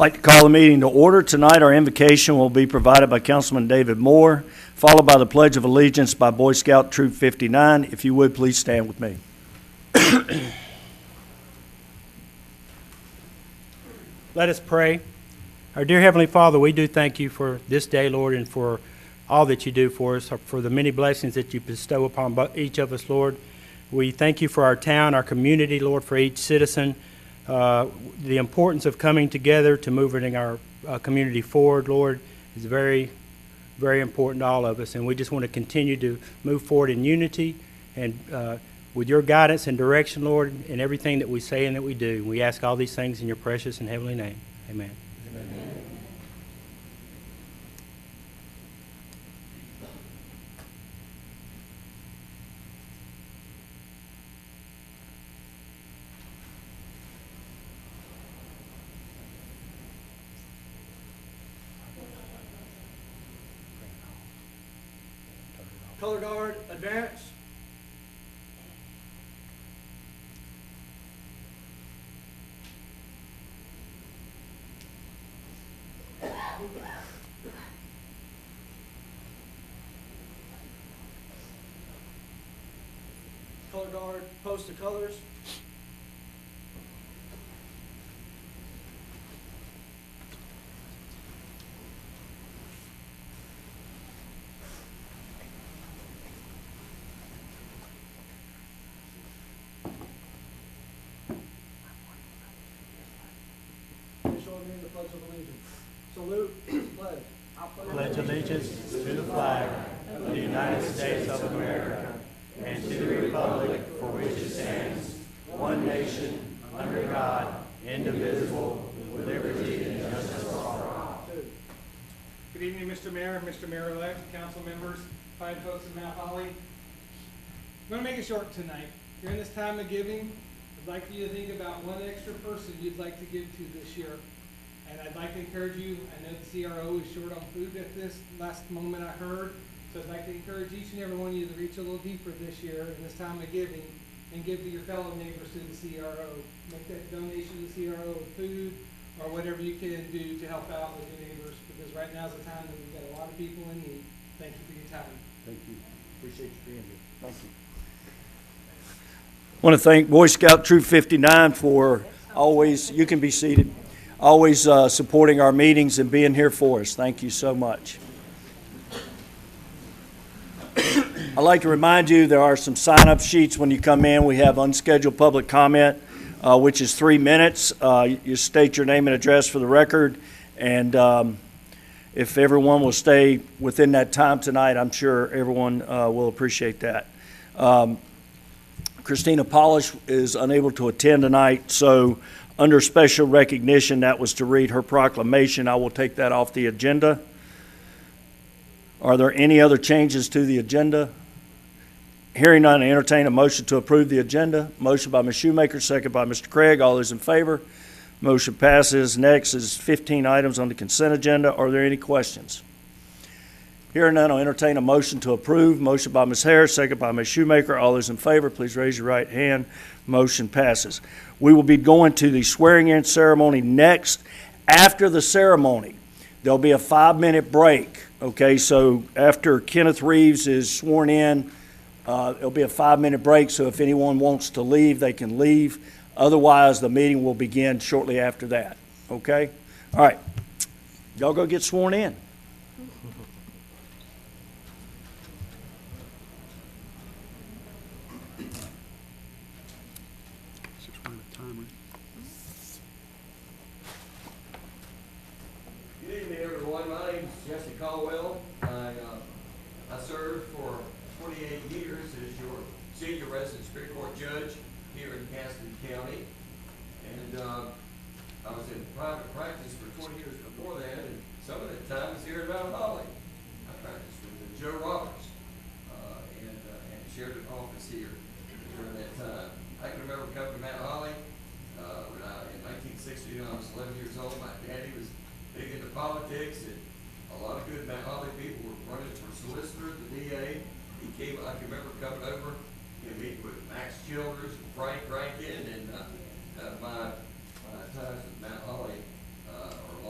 like to call the meeting to order. Tonight, our invocation will be provided by Councilman David Moore, followed by the Pledge of Allegiance by Boy Scout Troop 59. If you would, please stand with me. Let us pray. Our dear Heavenly Father, we do thank you for this day, Lord, and for all that you do for us, for the many blessings that you bestow upon each of us, Lord. We thank you for our town, our community, Lord, for each citizen, the importance of coming together to moving our community forward, Lord, is very, very important to all of us, and we just want to continue to move forward in unity and with your guidance and direction, Lord, in everything that we say and that we do. We ask all these things in your precious and heavenly name. Amen. Amen. Color guard, advance. Color guard, post the colors. The Pledge of Allegiance. Salute, pledge. Pledge allegiance to the flag of the United States of America and to the republic for which it stands, one nation, under God, indivisible, with liberty and justice for all. Good evening, Mr. Mayor, Mr. Mayor-elect, council members, fine folks in Mount Holly. I'm going to make it short tonight. During this time of giving, I'd like for you to think about one extra person you'd like to give to this year. And I'd like to encourage you, I know the CRO is short on food at this last moment I heard, so I'd like to encourage each and every one of you to reach a little deeper this year in this time of giving and give to your fellow neighbors through the CRO. Make that donation to the CRO of food or whatever you can do to help out with your neighbors, because right now is the time when we've got a lot of people in need. Thank you for your time. Thank you. Appreciate you being here. Thank you. I want to thank Boy Scout Troop 59 for always, you can be seated, always supporting our meetings and being here for us. Thank you so much. I'd like to remind you there are some sign-up sheets when you come in. We have unscheduled public comment, which is 3 minutes. You state your name and address for the record, and if everyone will stay within that time tonight, I'm sure everyone will appreciate that. Christina Polish is unable to attend tonight, so under special recognition, that was to read her proclamation. I will take that off the agenda. Are there any other changes to the agenda? Hearing none, I entertain a motion to approve the agenda. Motion by Ms. Shoemaker, second by Mr. Craig. All those in favor? Motion passes. Next is 15 items on the consent agenda. Are there any questions? Hearing none, I'll entertain a motion to approve. Motion by Ms. Harris, second by Ms. Shoemaker. All those in favor, please raise your right hand. Motion passes. We will be going to the swearing-in ceremony next. After the ceremony, there'll be a 5-minute break. Okay, so after Kenneth Reeves is sworn in, there'll be a 5-minute break, so if anyone wants to leave, they can leave. Otherwise, the meeting will begin shortly after that. Okay? All right. Y'all go get sworn in. Good evening, everyone. My name is Jesse Caldwell. I served for 28 years as your senior resident Superior Court judge here in Cassidy County. And I was in private practice for 20 years before that, and some of that time was here in Mount Holly. I practiced with Joe Roberts and shared an office here during that time. I can remember coming to Mount Holly in 1960 when I was 11 years old. My daddy was big into politics, and a lot of good Mount Holly people were running for solicitor, the DA. I can remember coming over and meeting with Max Childers and Frank Rankin, and my times at Mount Holly are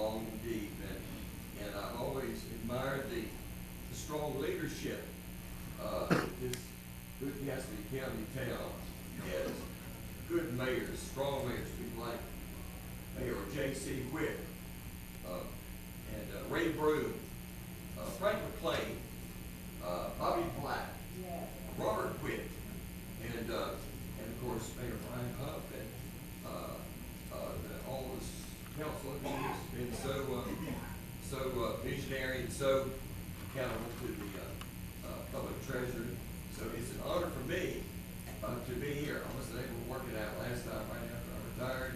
all mayors, people like Mayor J.C. Witt, and Ray Broom, Frank McLean, Bobby Black, Robert Witt, and of course Mayor Brian Huff, and all this council has been so visionary and so accountable to the public treasurer. So it's an honor for me to be here. I wasn't able to work it out last time right after I retired,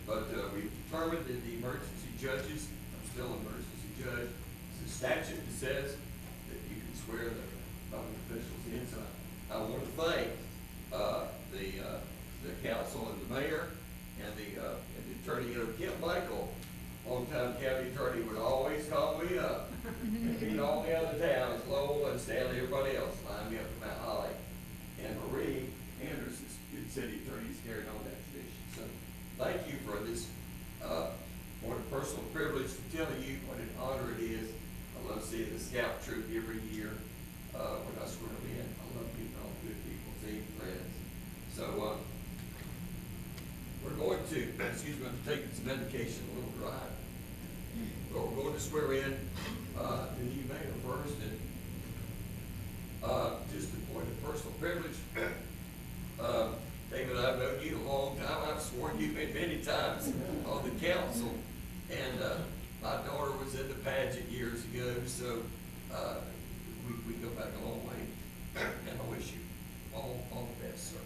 but we determined that the emergency judges, I'm still an emergency judge, it's a statute that says that you can swear the public officials in. So I want to thank the council and the mayor and the attorney. You know, Kim Michael, longtime county attorney, would always call me up and beat all the other towns, Lowell and Stanley, everybody else, line me up at Mount Holly. And Marie Anderson, good city attorney, has carried on that tradition. So thank you for this. What a personal privilege to tell you what an honor it is. I love seeing the scout troop every year when I swear them in. I love meeting all the good people, seeing friends. So we're going to, excuse me, I'm taking some medication, a little dry. But we're going to swear in the new mayor first, and just a point of personal privilege. David, I've known you a long time. I've sworn you in many times on the council, and my daughter was in the pageant years ago, so we go back a long way, and I wish you all the best, sir.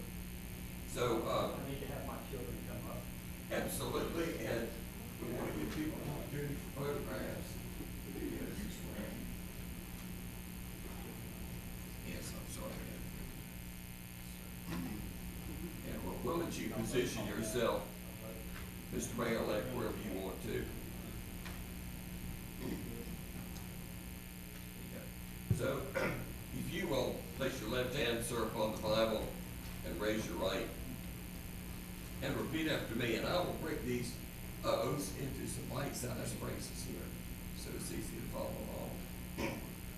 So I need to have my children come up. absolutely, and we want to give people an opportunity for photographs. Yes, I'm sorry. And we'll let you position yourself, Mr. Mayor-elect, wherever you want to. So, if you will place your left hand, sir, upon the Bible and raise your right, and repeat after me, and I will break these oaths into some bite-sized phrases here, so it's easy to follow along.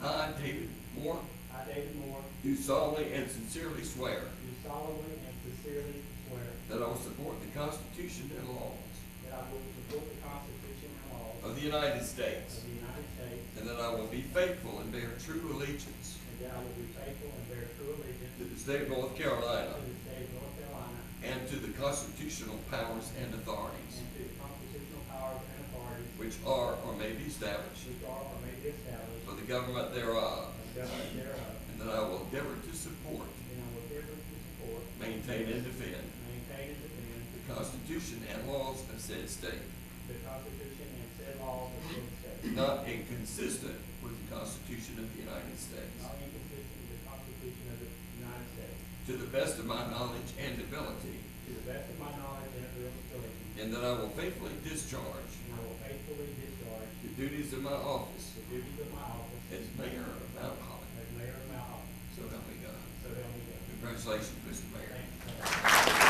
I, David Moore, I, David Moore, do solemnly and sincerely swear do solemnly and sincerely swear that I will support the Constitution and laws that I will support the Constitution and laws of the United States, of the United States, and that I will be faithful and bear true allegiance and that I will be faithful and bear true allegiance to the state of North Carolina to the state of North Carolina and to the constitutional powers and authorities and to the constitutional powers and authorities which are or may be established which are or may be established for the government thereof, and government thereof, and that I will endeavor to support, and I will endeavor to support, maintain, and defend maintain, and defend the Constitution and laws of said state, the Constitution and said laws of said state, not inconsistent with the Constitution of the United States, not inconsistent with the Constitution of the United States, to the best of my knowledge and ability, to the best of my knowledge and ability, and that I will faithfully discharge and I will faithfully discharge the duties of my office the duties of my office as mayor of Mount Holly. as mayor of Mount Holly. So help me God. So help me God. Congratulations, Mr. Mayor. Thank you.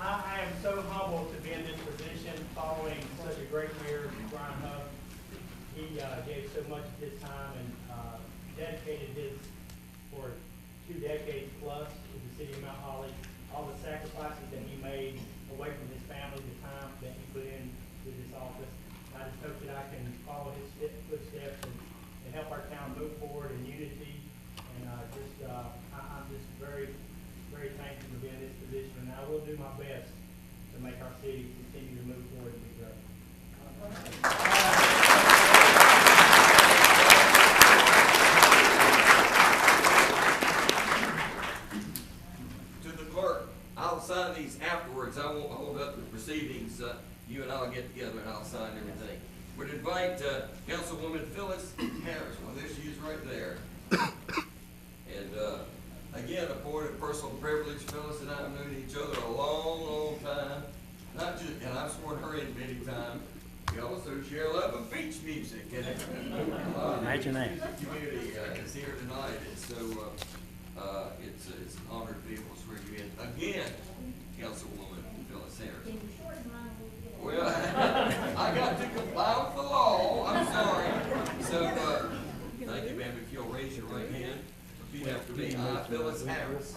I am so humbled to be in this position following such a great mayor, Brian Huff. He gave so much of his time and dedicated his, for 2 decades plus, to the city of Mount Holly. All the sacrifices that he made away from his family, the time that he put into this office. I just hope that I can follow his footsteps and help our town move forward in unity. And I'm just very, very thankful to be in this position, and I will do my best to make our city continue to move forward and be great. To the clerk, I'll sign these afterwards. I won't hold up the proceedings. You and I'll get together and I'll sign everything. Would invite Councilwoman Phyllis Harris. Well, there she is right there. And again, a point of personal privilege. Phyllis and I have known each other a long, long time. Not just, and I've sworn her in many times. We also share a love of beach music, and Imagine that. the community is here tonight, and so it's an honor to be able to swear you in again, Councilwoman Phyllis Harris. Can you shorten mine a little bit? Well, I got to comply with the law. I'm sorry. So, thank you, ma'am. If you'll raise your right hand, repeat after me. I, Phyllis Harris, I, Phyllis Harris,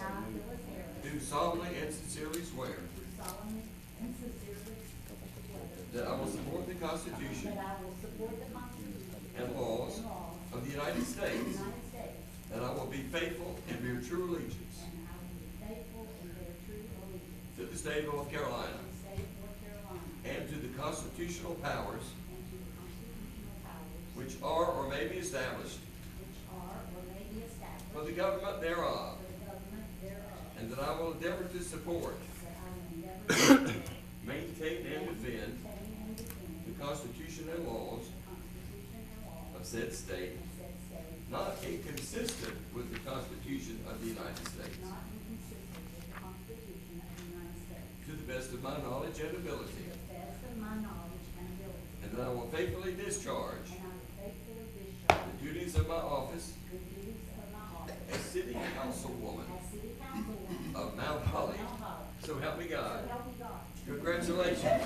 do solemnly and sincerely swear do solemnly and sincerely swear that I will support the Constitution that I will support the Constitution and laws and laws of the United of the States, United States, that I will be faithful and bear true allegiance and I will be faithful and bear true allegiance to the state of North Carolina to the state of North Carolina and to the constitutional powers and to the constitutional powers which are or may be established which are or may be established for the government thereof, for the government thereof, and that I will endeavor to support, that I will endeavor to support, maintain, and defend maintain, and defend the Constitution and laws the Constitution and laws of said state, of said state, not inconsistent with the Constitution of the United States, not inconsistent with the Constitution of the United States, to the best of my knowledge and to ability, the best of my knowledge and ability, and that I will faithfully discharge and I will faithfully discharge the duties of my office the duties of my office as City Councilwoman as City Councilwoman of Mount Holly. of Mount Holly. So help me So God. help me God. Congratulations.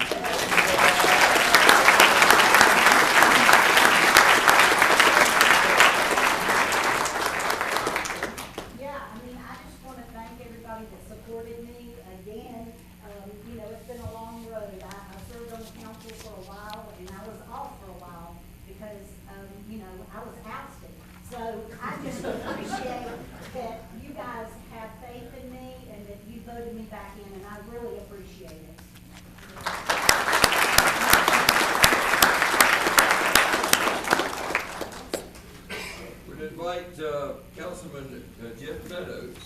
Yeah, I mean, I just want to thank everybody that supported me again. You know, it's been a long road. I served on the council for a while and I was off for a while because, you know, I was ousted. So I just appreciate that you guys have faith in me and that you voted me back in, and I really appreciate it. We'd invite Councilman Jeff Meadows.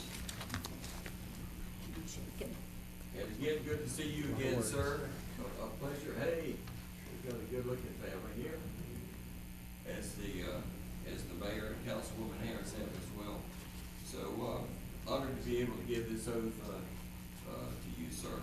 And again, good to see you again, sir. A pleasure. Hey, we've got a good-looking family here. As the mayor and Councilwoman Harris have as well. So, honored to be able to give this oath to you, sir.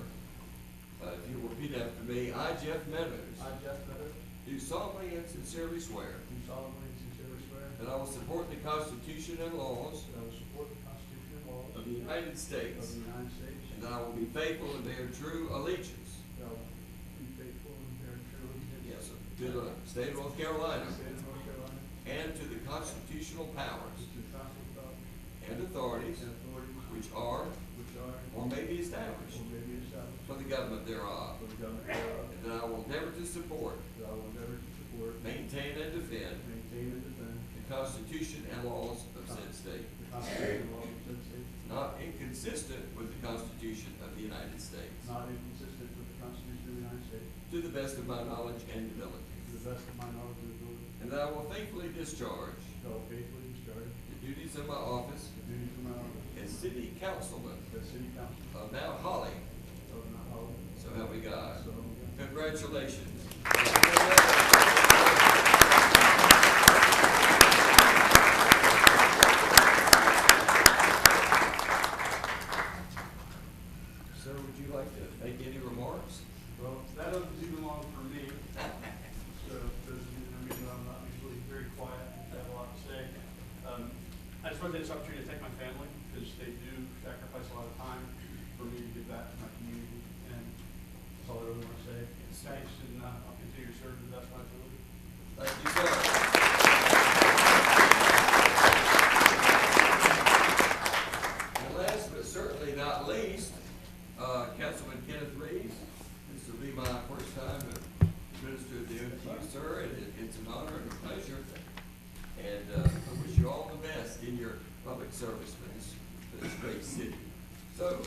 If you'll repeat after me, I, Jeff Meadows, I, Jeff Meadows, do solemnly and sincerely swear do solemnly and sincerely swear that I will support the Constitution and laws that I will support the Constitution and laws of the United of States, the United States, and that I will be faithful and bear true allegiance, that I will be faithful and bear true allegiance yes, sir, to the state of North Carolina, to the state of North Carolina, and to the constitutional powers to the constitutional powers and authorities and authorities which are which are or may be established or may be established for the government thereof, for the government thereof, and that I will endeavor to support, that I will endeavor to support, maintain, and defend maintain, and defend the Constitution and laws of said state, the Constitution and laws of said state, not inconsistent with the Constitution of the United States, not inconsistent with the Constitution of the United States, to the best of my knowledge and ability, to the best of my knowledge and ability, and that I will faithfully discharge that I will faithfully discharge the duties of my office the duties of my office as City Councilman as City Council of Mount Holly. of Mount Holly. So help me God. So help me God. Congratulations. Sir, would you like to make any remarks? Well, that oath is even long for me. So, those of you that know me know I'm not usually very quiet, I have a lot to say. I just want to take this opportunity to thank my family, because they do sacrifice a lot of time for me to give back to my community, and that's all I really want to say. Thanks, and I'll continue to serve to the best of my ability. Thank you, sir. And last but certainly not least, Councilman Kenneth Reeves. This will be my first time to administer the oath to you, sir, and it's an honor and a pleasure. And I wish you all the best in your public service for this great city. So,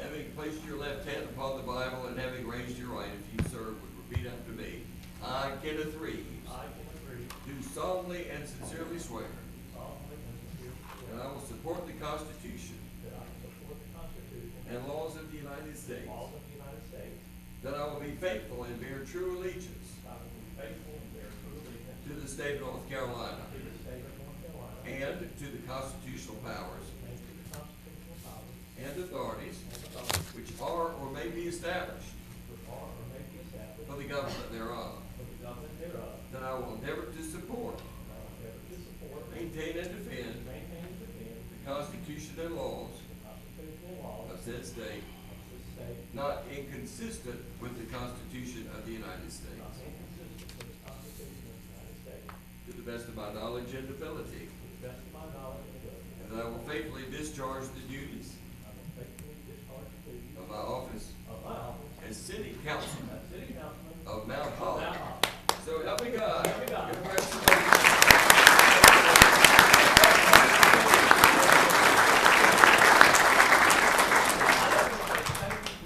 having placed your left hand upon the Bible and having raised your right, if you, sir, would repeat after me. I, Kenneth Reeves, I, Kenneth Reeves, do solemnly and sincerely swear solemnly and sincerely that I will support the Constitution that I will support the Constitution and laws of the United States, and laws of the United States, that I will be faithful and bear true allegiance that I will be faithful and bear true allegiance to the state of North Carolina to the state of North Carolina and to the constitutional powers and to the constitutional powers and authorities and authorities which are or may be established which are or may be established for the government thereof, for the that I will endeavor to support, maintain, and defend the Constitution and laws of said state, not inconsistent with the Constitution of the United States, to the best of my knowledge and ability, and that I will faithfully discharge the duties of my office as City Councilman of Mount Holly. So help me God. Congratulations.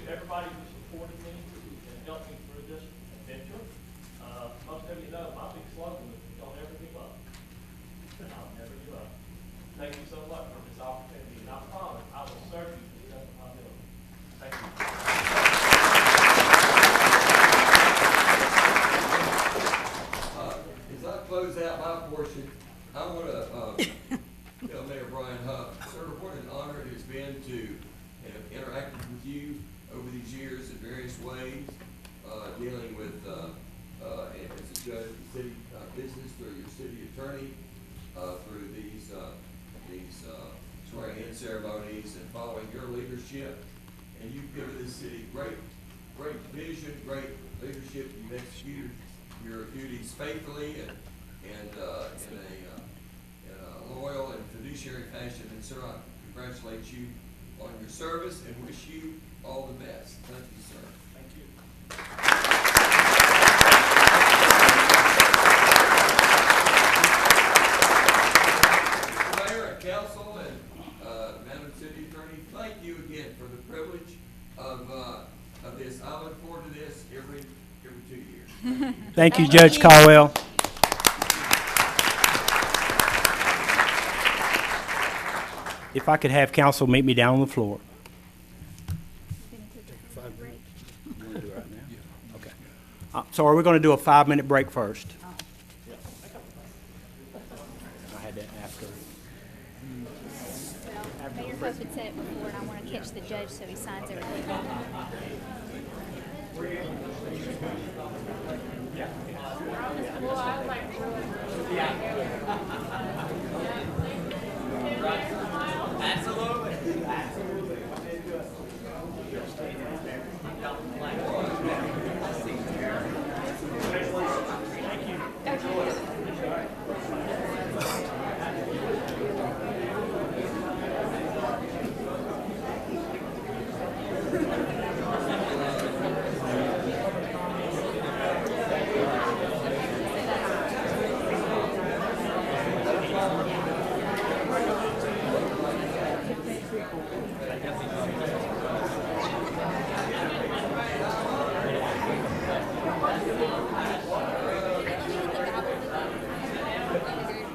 Everybody who supported me and helped me through this adventure. Most of you know my big slogan is don't ever give up. I'll never give up. Thank you so much for this opportunity, and I promise I will serve you to the best of my ability. Thank you. As I close out my portion, I want to tell Mayor Brian Huff, sir, what an honor it has been to have interacted with you over these years in various ways, dealing with, as a judge of the city business, through your city attorney, through these swearing-in ceremonies and following your leadership. And you've given this city great vision, great leadership. You've executed your duties faithfully and in a loyal and fiduciary fashion. And sir, I congratulate you on your service and wish you all the best. Thank you, sir. Thank you. Mr. Mayor and council and Madam City Attorney, thank you again for the privilege of this. I look forward to this every 2 years. Thank you, Judge Caldwell. If I could have council meet me down on the floor. Okay. So are we going to do a 5-minute break first? I had to ask her. Well, Mayor Hope had said it before, and I want to catch the judge so he signs everything.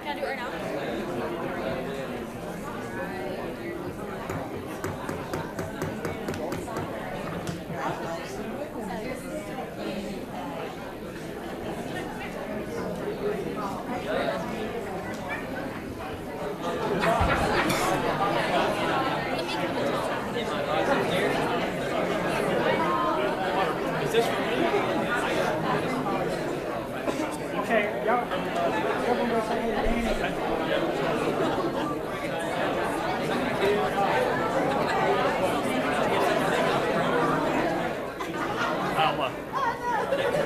Can I do it right now? Okay, y'all everyone go say hey to Danny.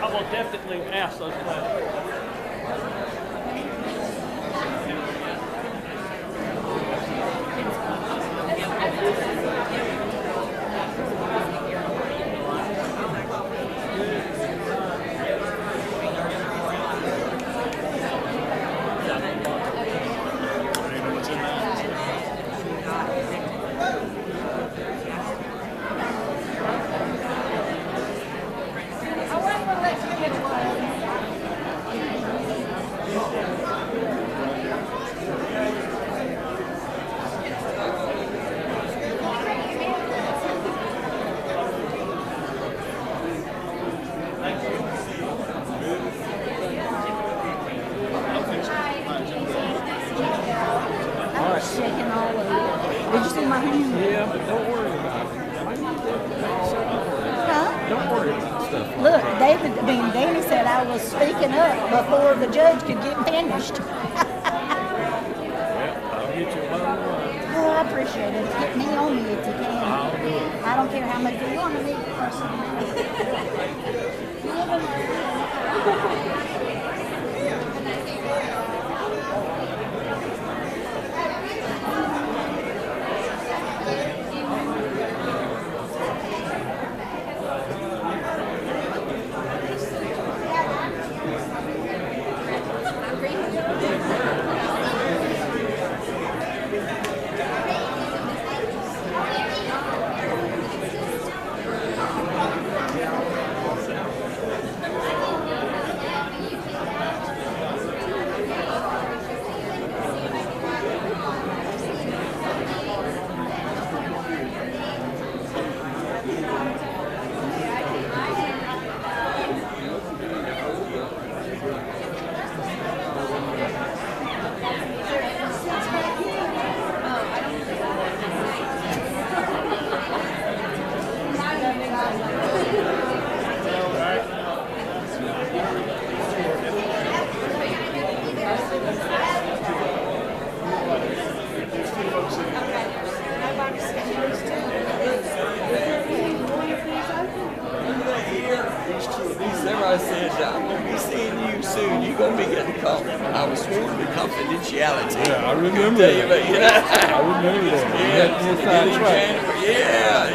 I will definitely ask those questions. I was shaking all over. Did you see my hand? Yeah, but don't worry about it. Huh? Don't worry about stuff. Look, Danny said I was speaking up before the judge could get finished. I'll get you one-on-one. Oh, I appreciate it. Get me on me if you can. I'll do it. I don't care how much you want to meet the person. Everybody said, I'm going to be seeing you soon. You're going to be getting caught. I was sworn to confidentiality. Yeah, I remember Tell you that. about, yeah. I remember that. Yeah, Inside in track. January. Yeah.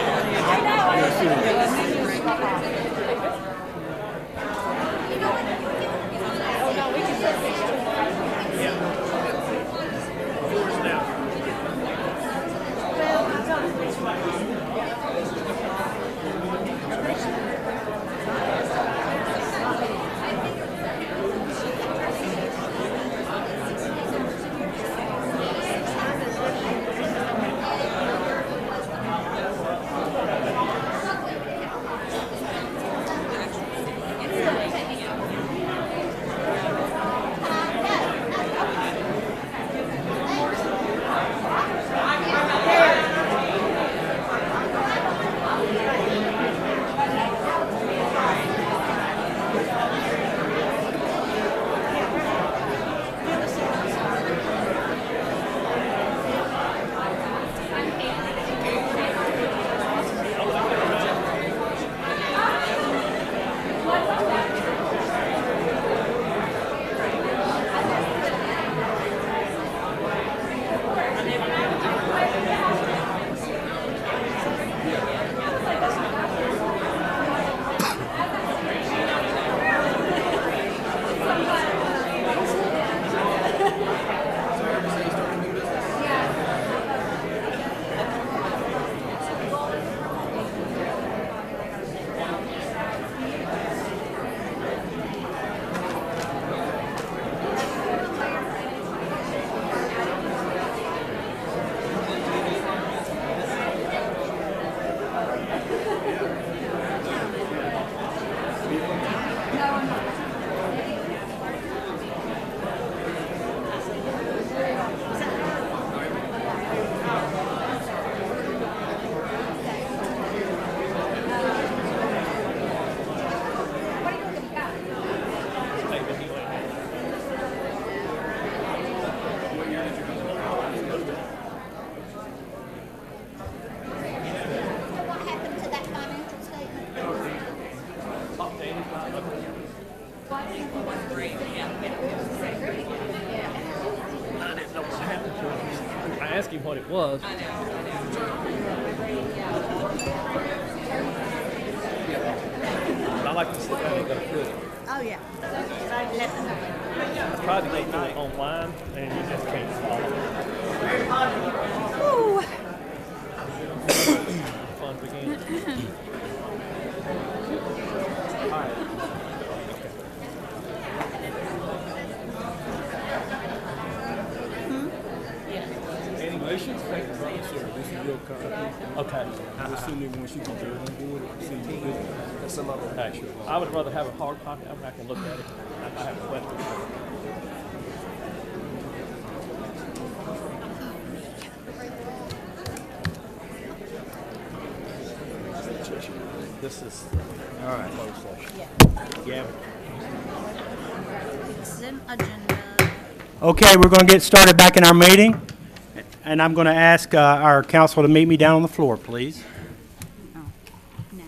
What happened to that financial statement? I didn't know what happened to him. I asked him what it was. I like to sit down and go through it. Oh, yeah. I tried to get it online, and you just can't follow Ooh. it. Fun begins. All right. Any motions? This is your copy. Okay. We'll send it once you get your own board. See you good. That's some of them. Actually, I would rather have a hard copy. I can look at it. I have a question. This is All right. Yeah. Consent agenda. Okay, we're going to get started back in our meeting, and I'm going to ask our council to meet me down on the floor, please. Oh, no.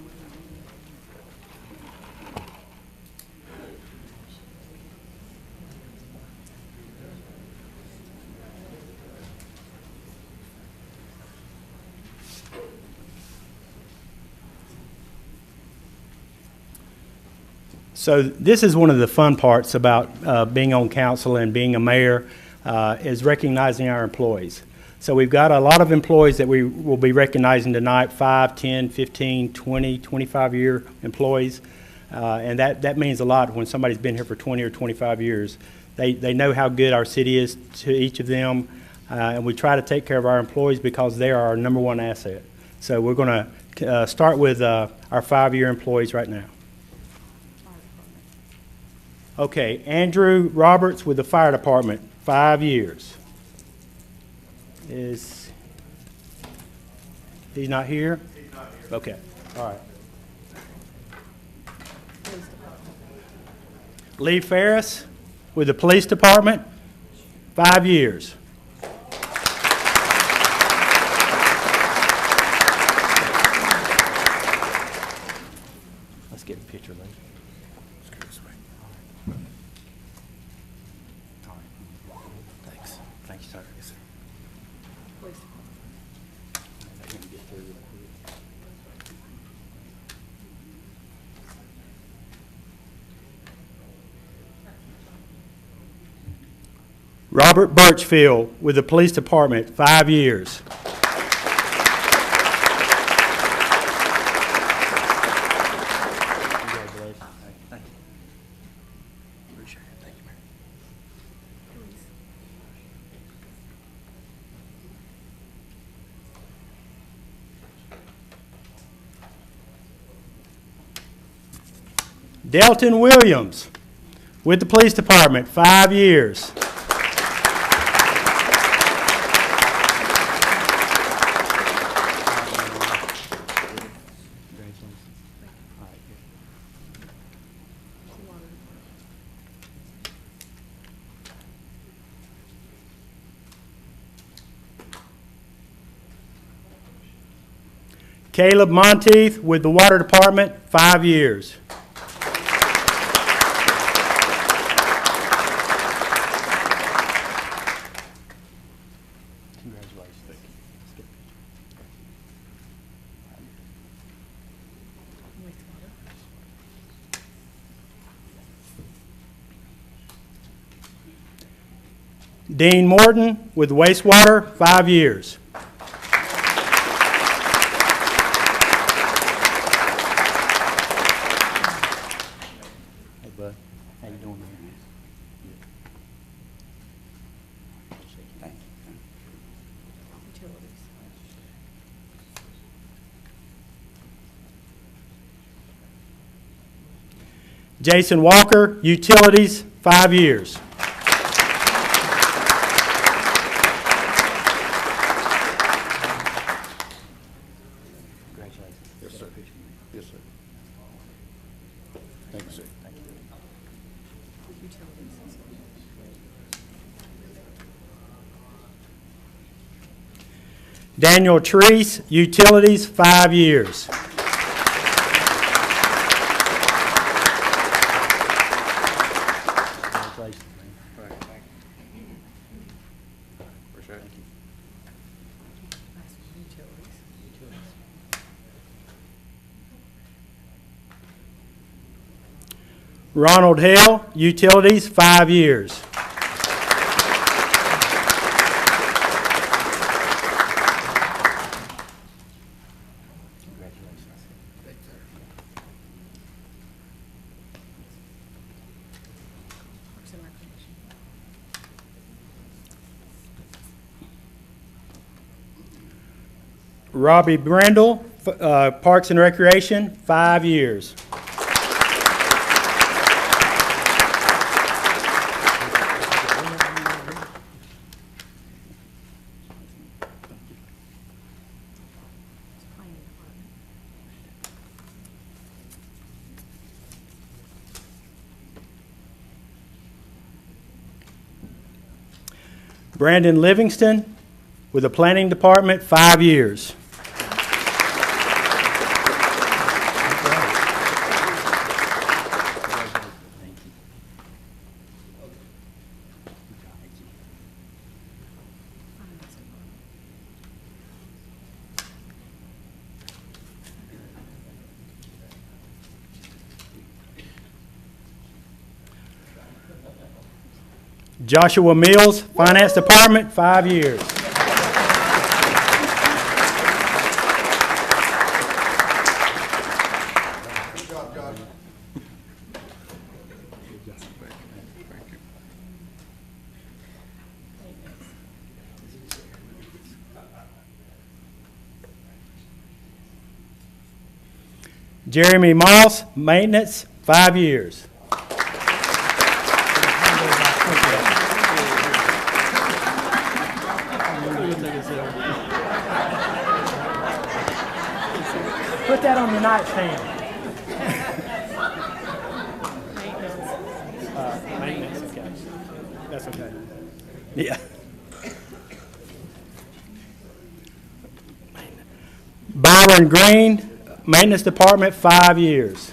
So this is one of the fun parts about being on council and being a mayor, is recognizing our employees. So we've got a lot of employees that we will be recognizing tonight, 5, 10, 15, 20, 25-year employees. And that means a lot when somebody's been here for 20 or 25 years. They know how good our city is to each of them, and we try to take care of our employees because they are our number one asset. So we're going to start with our 5-year employees right now. Okay, Andrew Roberts with the fire department, 5 years. He's not here? He's not here. Okay, all right. Lee Ferris with the police department, 5 years. Let's get a picture, Lee. Thanks. Thank you, sir. Yes, sir. Robert Birchfield with the police department, 5 years. Congratulations. Thank you. Appreciate it. Thank you, Mary. Delton Williams with the police department, 5 years. Caleb Monteith with the water department, 5 years. Congratulations. Dean Morton with wastewater, 5 years. Hey, bud. How you doing, man? Thank you. Jason Walker, utilities, 5 years. Congratulations. Yes, sir. Yes, sir. Thank you, sir. Thank you. Daniel Treese, utilities, 5 years. Congratulations, man. All right, thank you. Appreciate it. Ronald Hale, utilities, 5 years. Congratulations. Robbie Brandel, Parks and Recreation, 5 years. Brandon Livingston with the Planning Department, 5 years. Joshua Mills, Finance Department, 5 years. Jeremy Moss, Maintenance, 5 years. Put that on your nightstand. Maintenance, okay. That's okay. Yeah. Byron Green, Maintenance Department, 5 years.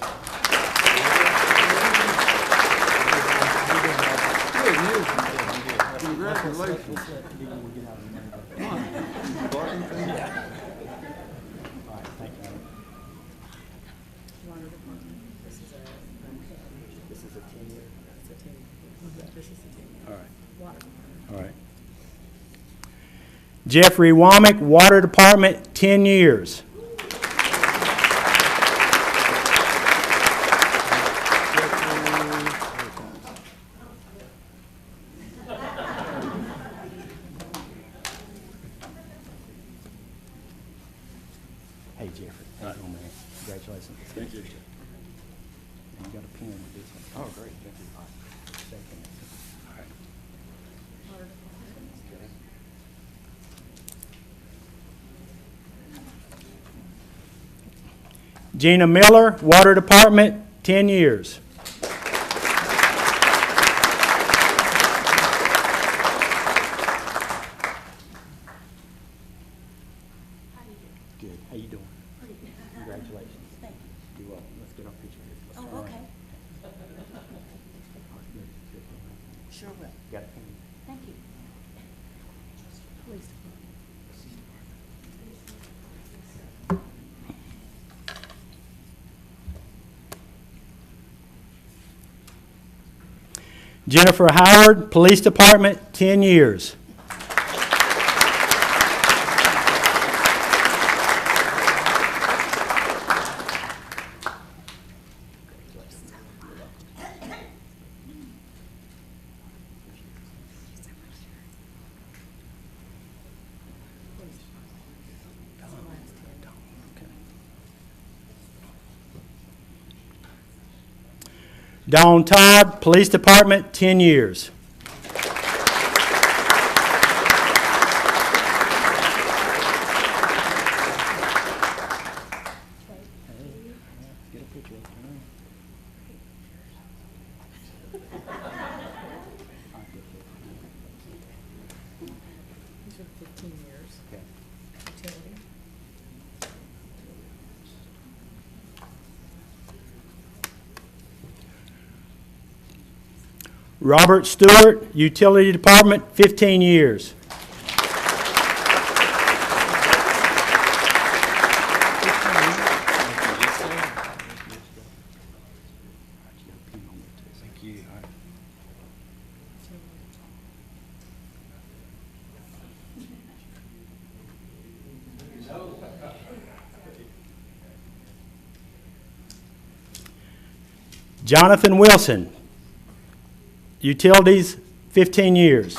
All right. Jeffrey Womack, Water Department, 10 years. Hey, Jeffrey. Oh, man. Congratulations. Thank you. You got a pen with this one. Oh, great. Thank you. All right. Second. All right. Gina Miller, Water Department, 10 years. Good. How you doing? Congratulations. Thank you. You're welcome. Let's get our picture here. Let's Oh, turn okay. around. Sure will. Got a pen? Thank you. Please. Jennifer Howard, Police Department, 10 years. Dawn Todd, Police Department, 10 years. These are 15 years. Okay. Utility. Robert Stewart, Utility Department, 15 years. Thank you. Jonathan Wilson, Utilities, 15 years.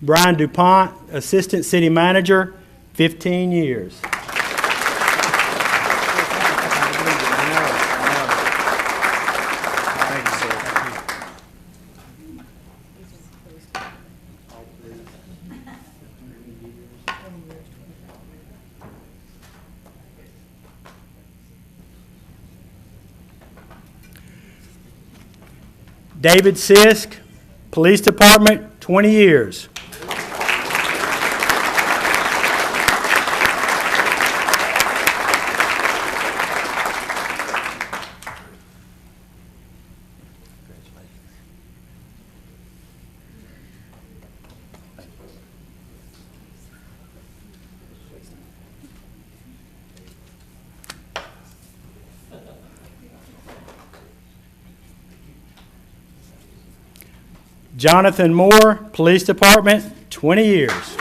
Brian DuPont, Assistant City Manager, 15 years. David Sisk, Police Department, 20 years. Jonathan Moore, Police Department, 20 years.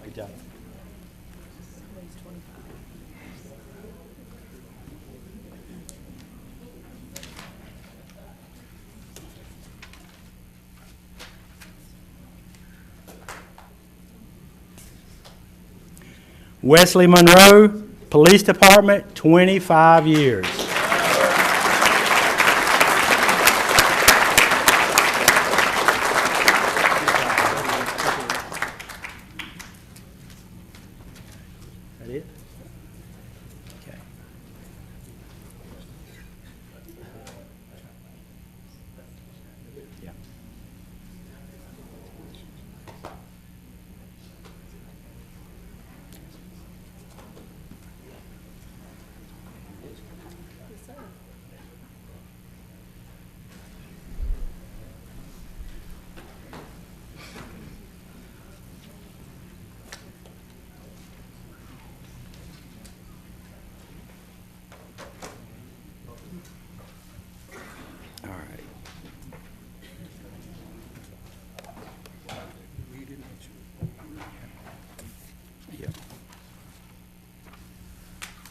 Good job. Wesley Monroe, Police Department, 25 years. That it? Okay. Yeah. All right. Yeah.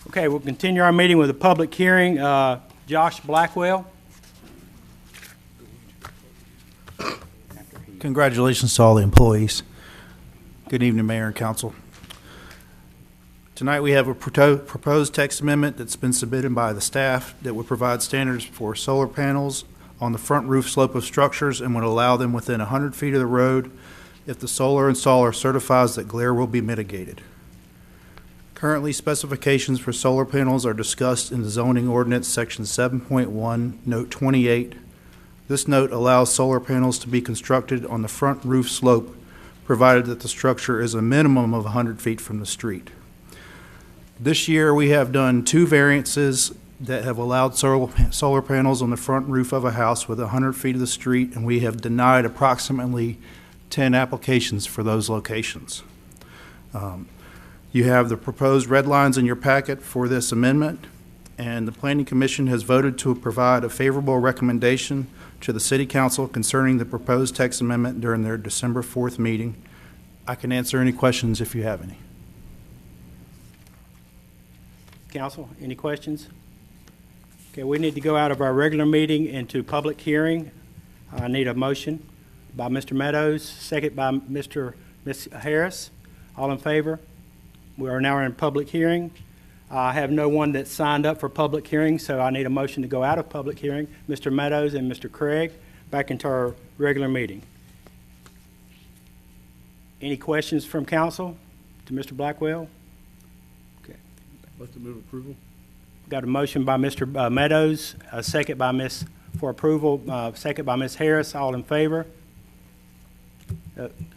Okay, we'll continue our meeting with a public hearing. Josh Blackwell. Congratulations to all the employees. Good evening, Mayor and Council. Tonight we have a proposed text amendment that's been submitted by the staff that would provide standards for solar panels on the front roof slope of structures and would allow them within 100 feet of the road if the solar installer certifies that glare will be mitigated. Currently, specifications for solar panels are discussed in the zoning ordinance section 7.1, note 28. This note allows solar panels to be constructed on the front roof slope, provided that the structure is a minimum of 100 feet from the street. This year, we have done 2 variances that have allowed solar panels on the front roof of a house with 100 feet of the street, and we have denied approximately 10 applications for those locations. You have the proposed red lines in your packet for this amendment, and the Planning Commission has voted to provide a favorable recommendation to the City Council concerning the proposed text amendment during their December 4th meeting. I can answer any questions if you have any. Council, any questions? Okay, we need to go out of our regular meeting into public hearing. I need a motion by Mr. Meadows, second by Ms. Harris. All in favor? We are now in public hearing. I have no one that signed up for public hearing, so I need a motion to go out of public hearing. Mr. Meadows and Mr. Craig, back into our regular meeting. Any questions from council to Mr. Blackwell? Like to move approval? Got a motion by Mr. Meadows, a second by Ms. for approval, second by Ms. Harris. All in favor?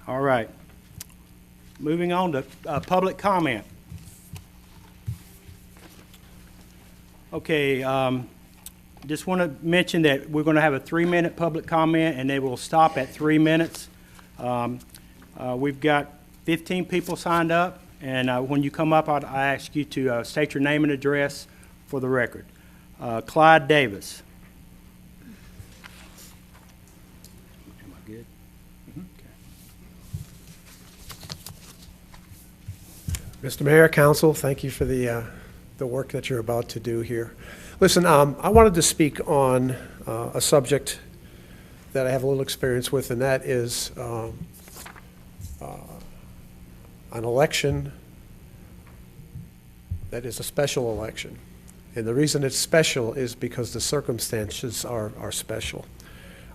All right. Moving on to public comment. Okay, just want to mention that we're going to have a 3-minute public comment, and they will stop at 3 minutes. We've got 15 people signed up. And when you come up, I ask you to state your name and address for the record. Clyde Davis. Am I good? Okay. Mr. Mayor, Council, thank you for the work that you're about to do here. Listen, I wanted to speak on a subject that I have a little experience with, and that is an election that is a special election. And the reason it's special is because the circumstances are special.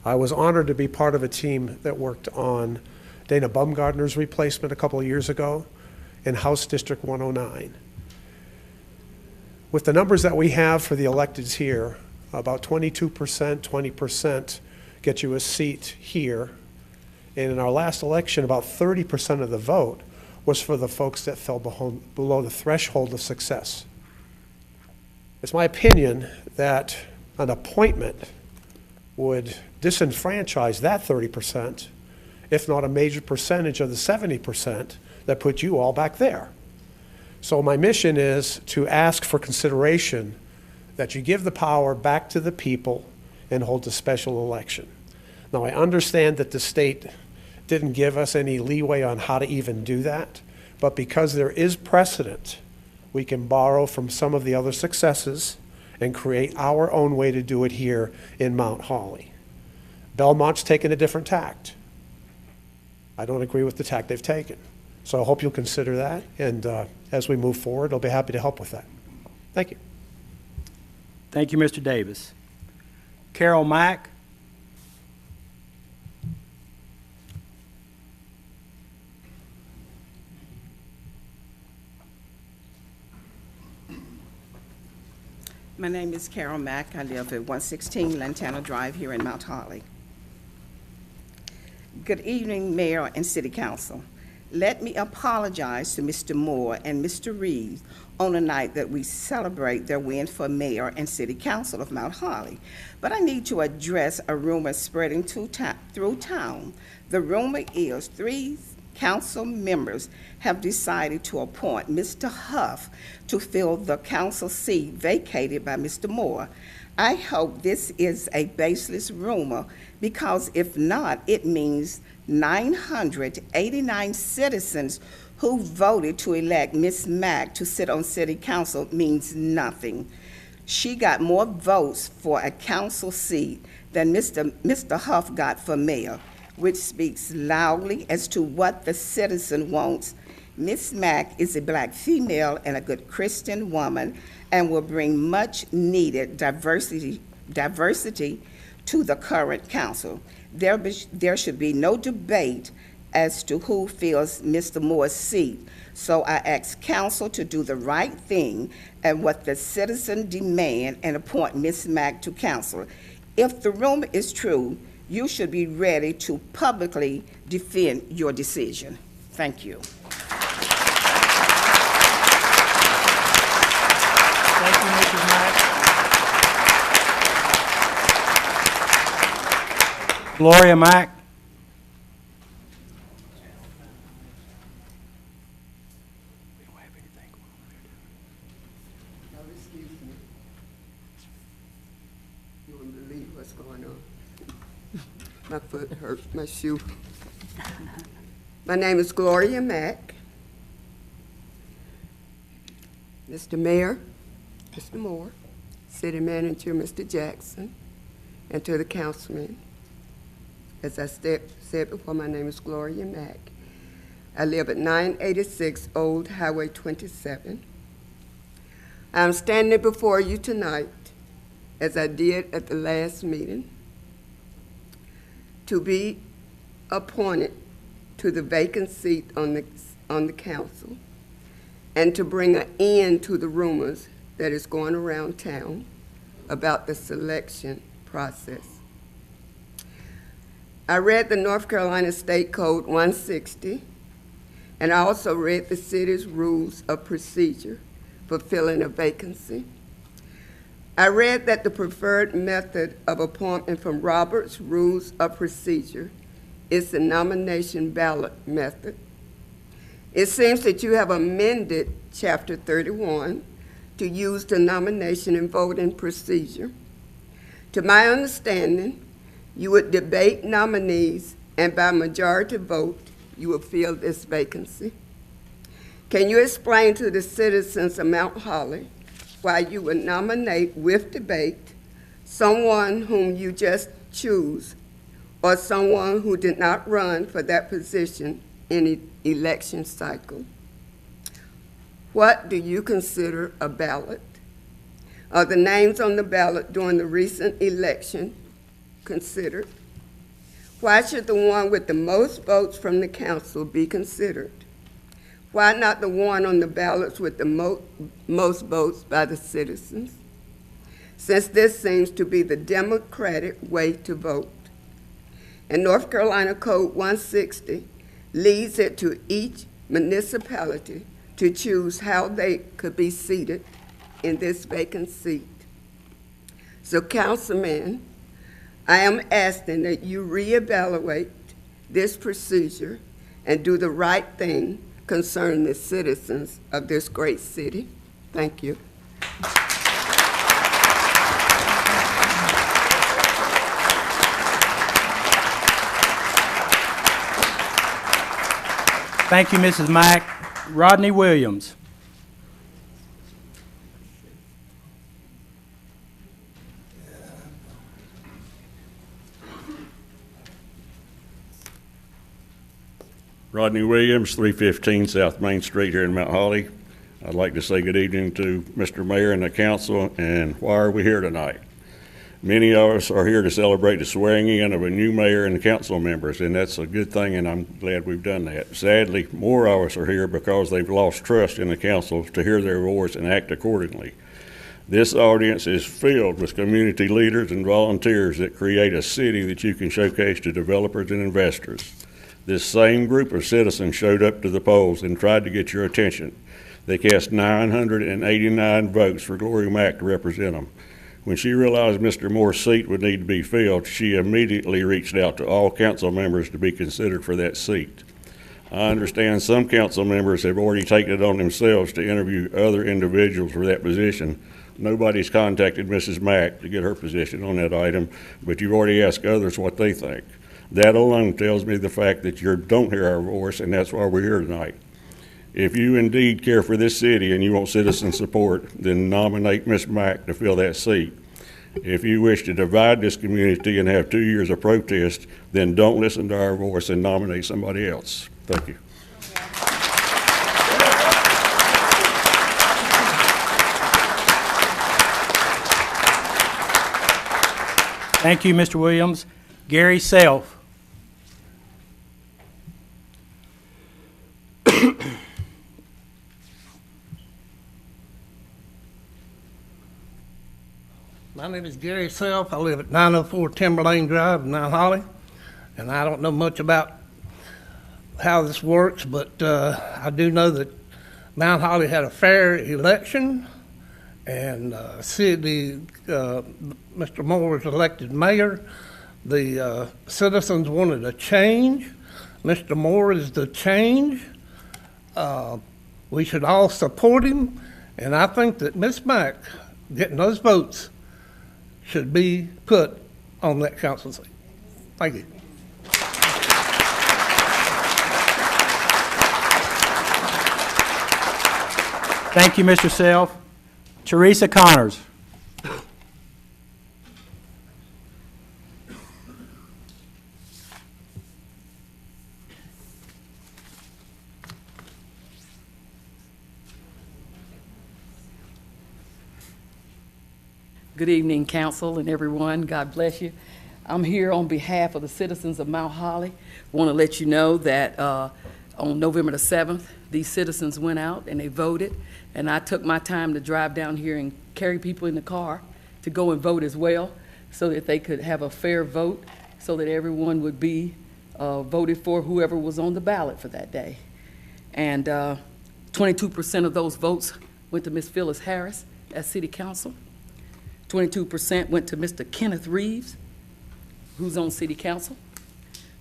I was honored to be part of a team that worked on Dana Bumgardner's replacement a couple of years ago in House District 109. With the numbers that we have for the electeds here, about 22%, 20% get you a seat here. And in our last election, about 30% of the vote was for the folks that fell below the threshold of success. It's my opinion that an appointment would disenfranchise that 30%, if not a major percentage of the 70% that put you all back there. So my mission is to ask for consideration that you give the power back to the people and hold a special election. Now, I understand that the state didn't give us any leeway on how to even do that, but because there is precedent, we can borrow from some of the other successes and create our own way to do it here in Mount Holly. Belmont's taken a different tact. I don't agree with the tact they've taken. So I hope you'll consider that, and as we move forward, I'll be happy to help with that. Thank you. Thank you, Mr. Davis. Carol Mack. My name is Carol Mack. I live at 116 Lantana Drive here in Mount Holly. Good evening, Mayor and City Council. Let me apologize to Mr. Moore and Mr. Reeves on the night that we celebrate their win for Mayor and City Council of Mount Holly. But I need to address a rumor spreading through town. The rumor is 3 council members have decided to appoint Mr. Huff to fill the council seat vacated by Mr. Moore. I hope this is a baseless rumor, because if not, it means 989 citizens who voted to elect Ms. Mack to sit on city council means nothing. She got more votes for a council seat than Mr. Huff got for mayor, which speaks loudly as to what the citizen wants. Ms. Mack is a Black female and a good Christian woman, and will bring much needed diversity to the current council. There should be no debate as to who fills Mr. Moore's seat. So I ask council to do the right thing and what the citizen demand and appoint Ms. Mack to council. If the rumor is true, you should be ready to publicly defend your decision. Thank you. Thank you, Mrs. Mack. Gloria Mack. Excuse me. You wouldn't believe what's going on. My foot hurt, my shoe. My name is Gloria Mack. Mr. Mayor, Mr. Moore, City Manager, Mr. Jackson, and to the councilman. As I said before, my name is Gloria Mack. I live at 986 Old Highway 27. I'm standing before you tonight, as I did at the last meeting, to be appointed to the vacant seat on the council, and to bring an end to the rumors that is going around town about the selection process. I read the North Carolina State Code 160, and I also read the city's rules of procedure for filling a vacancy. I read that the preferred method of appointment from Robert's Rules of Procedure is the nomination ballot method. It seems that you have amended Chapter 31 to use the nomination and voting procedure. To my understanding, you would debate nominees, and by majority vote, you would fill this vacancy. Can you explain to the citizens of Mount Holly why you would nominate with debate someone whom you just choose, or someone who did not run for that position in an election cycle? What do you consider a ballot? Are the names on the ballot during the recent election considered? Why should the one with the most votes from the council be considered? Why not the one on the ballots with the most votes by the citizens? Since this seems to be the democratic way to vote. And North Carolina Code 160 leads it to each municipality to choose how they could be seated in this vacant seat. So, Councilman, I am asking that you reevaluate this procedure and do the right thing concerning the citizens of this great city. Thank you. Thank you, Mrs. Mack. Rodney Williams. Rodney Williams, 315 South Main Street here in Mount Holly. I'd like to say good evening to Mr. Mayor and the council, and why are we here tonight? Many of us are here to celebrate the swearing in of a new mayor and council members, and that's a good thing, and I'm glad we've done that. Sadly, more of us are here because they've lost trust in the council to hear their voice and act accordingly. This audience is filled with community leaders and volunteers that create a city that you can showcase to developers and investors. This same group of citizens showed up to the polls and tried to get your attention. They cast 989 votes for Gloria Mack to represent them. When she realized Mr. Moore's seat would need to be filled, she immediately reached out to all council members to be considered for that seat. I understand some council members have already taken it on themselves to interview other individuals for that position. Nobody's contacted Mrs. Mack to get her position on that item, but you've already asked others what they think. That alone tells me the fact that you don't hear our voice, and that's why we're here tonight. If you indeed care for this city and you want citizen support, then nominate Ms. Mack to fill that seat. If you wish to divide this community and have 2 years of protest, then don't listen to our voice and nominate somebody else. Thank you. Thank you, Mr. Williams. Gary Self. My name is Gary Self. I live at 904 Timber Lane Drive in Mount Holly, and I don't know much about how this works, but I do know that Mount Holly had a fair election, and Mr. Moore was elected mayor. The citizens wanted a change. Mr. Moore is the change. We should all support him, and I think that Ms. Mack getting those votes should be put on that council seat. Thank you. Thank you, Mr. Self. Teresa Connors. Good evening, council and everyone. God bless you. I'm here on behalf of the citizens of Mount Holly. Want to let you know that on November the 7th, these citizens went out and they voted, and I took my time to drive down here and carry people in the car to go and vote as well, so that they could have a fair vote, so that everyone would be voted for whoever was on the ballot for that day. And 22% of those votes went to Ms. Phyllis Harris as city council. 22% went to Mr. Kenneth Reeves, who's on city council.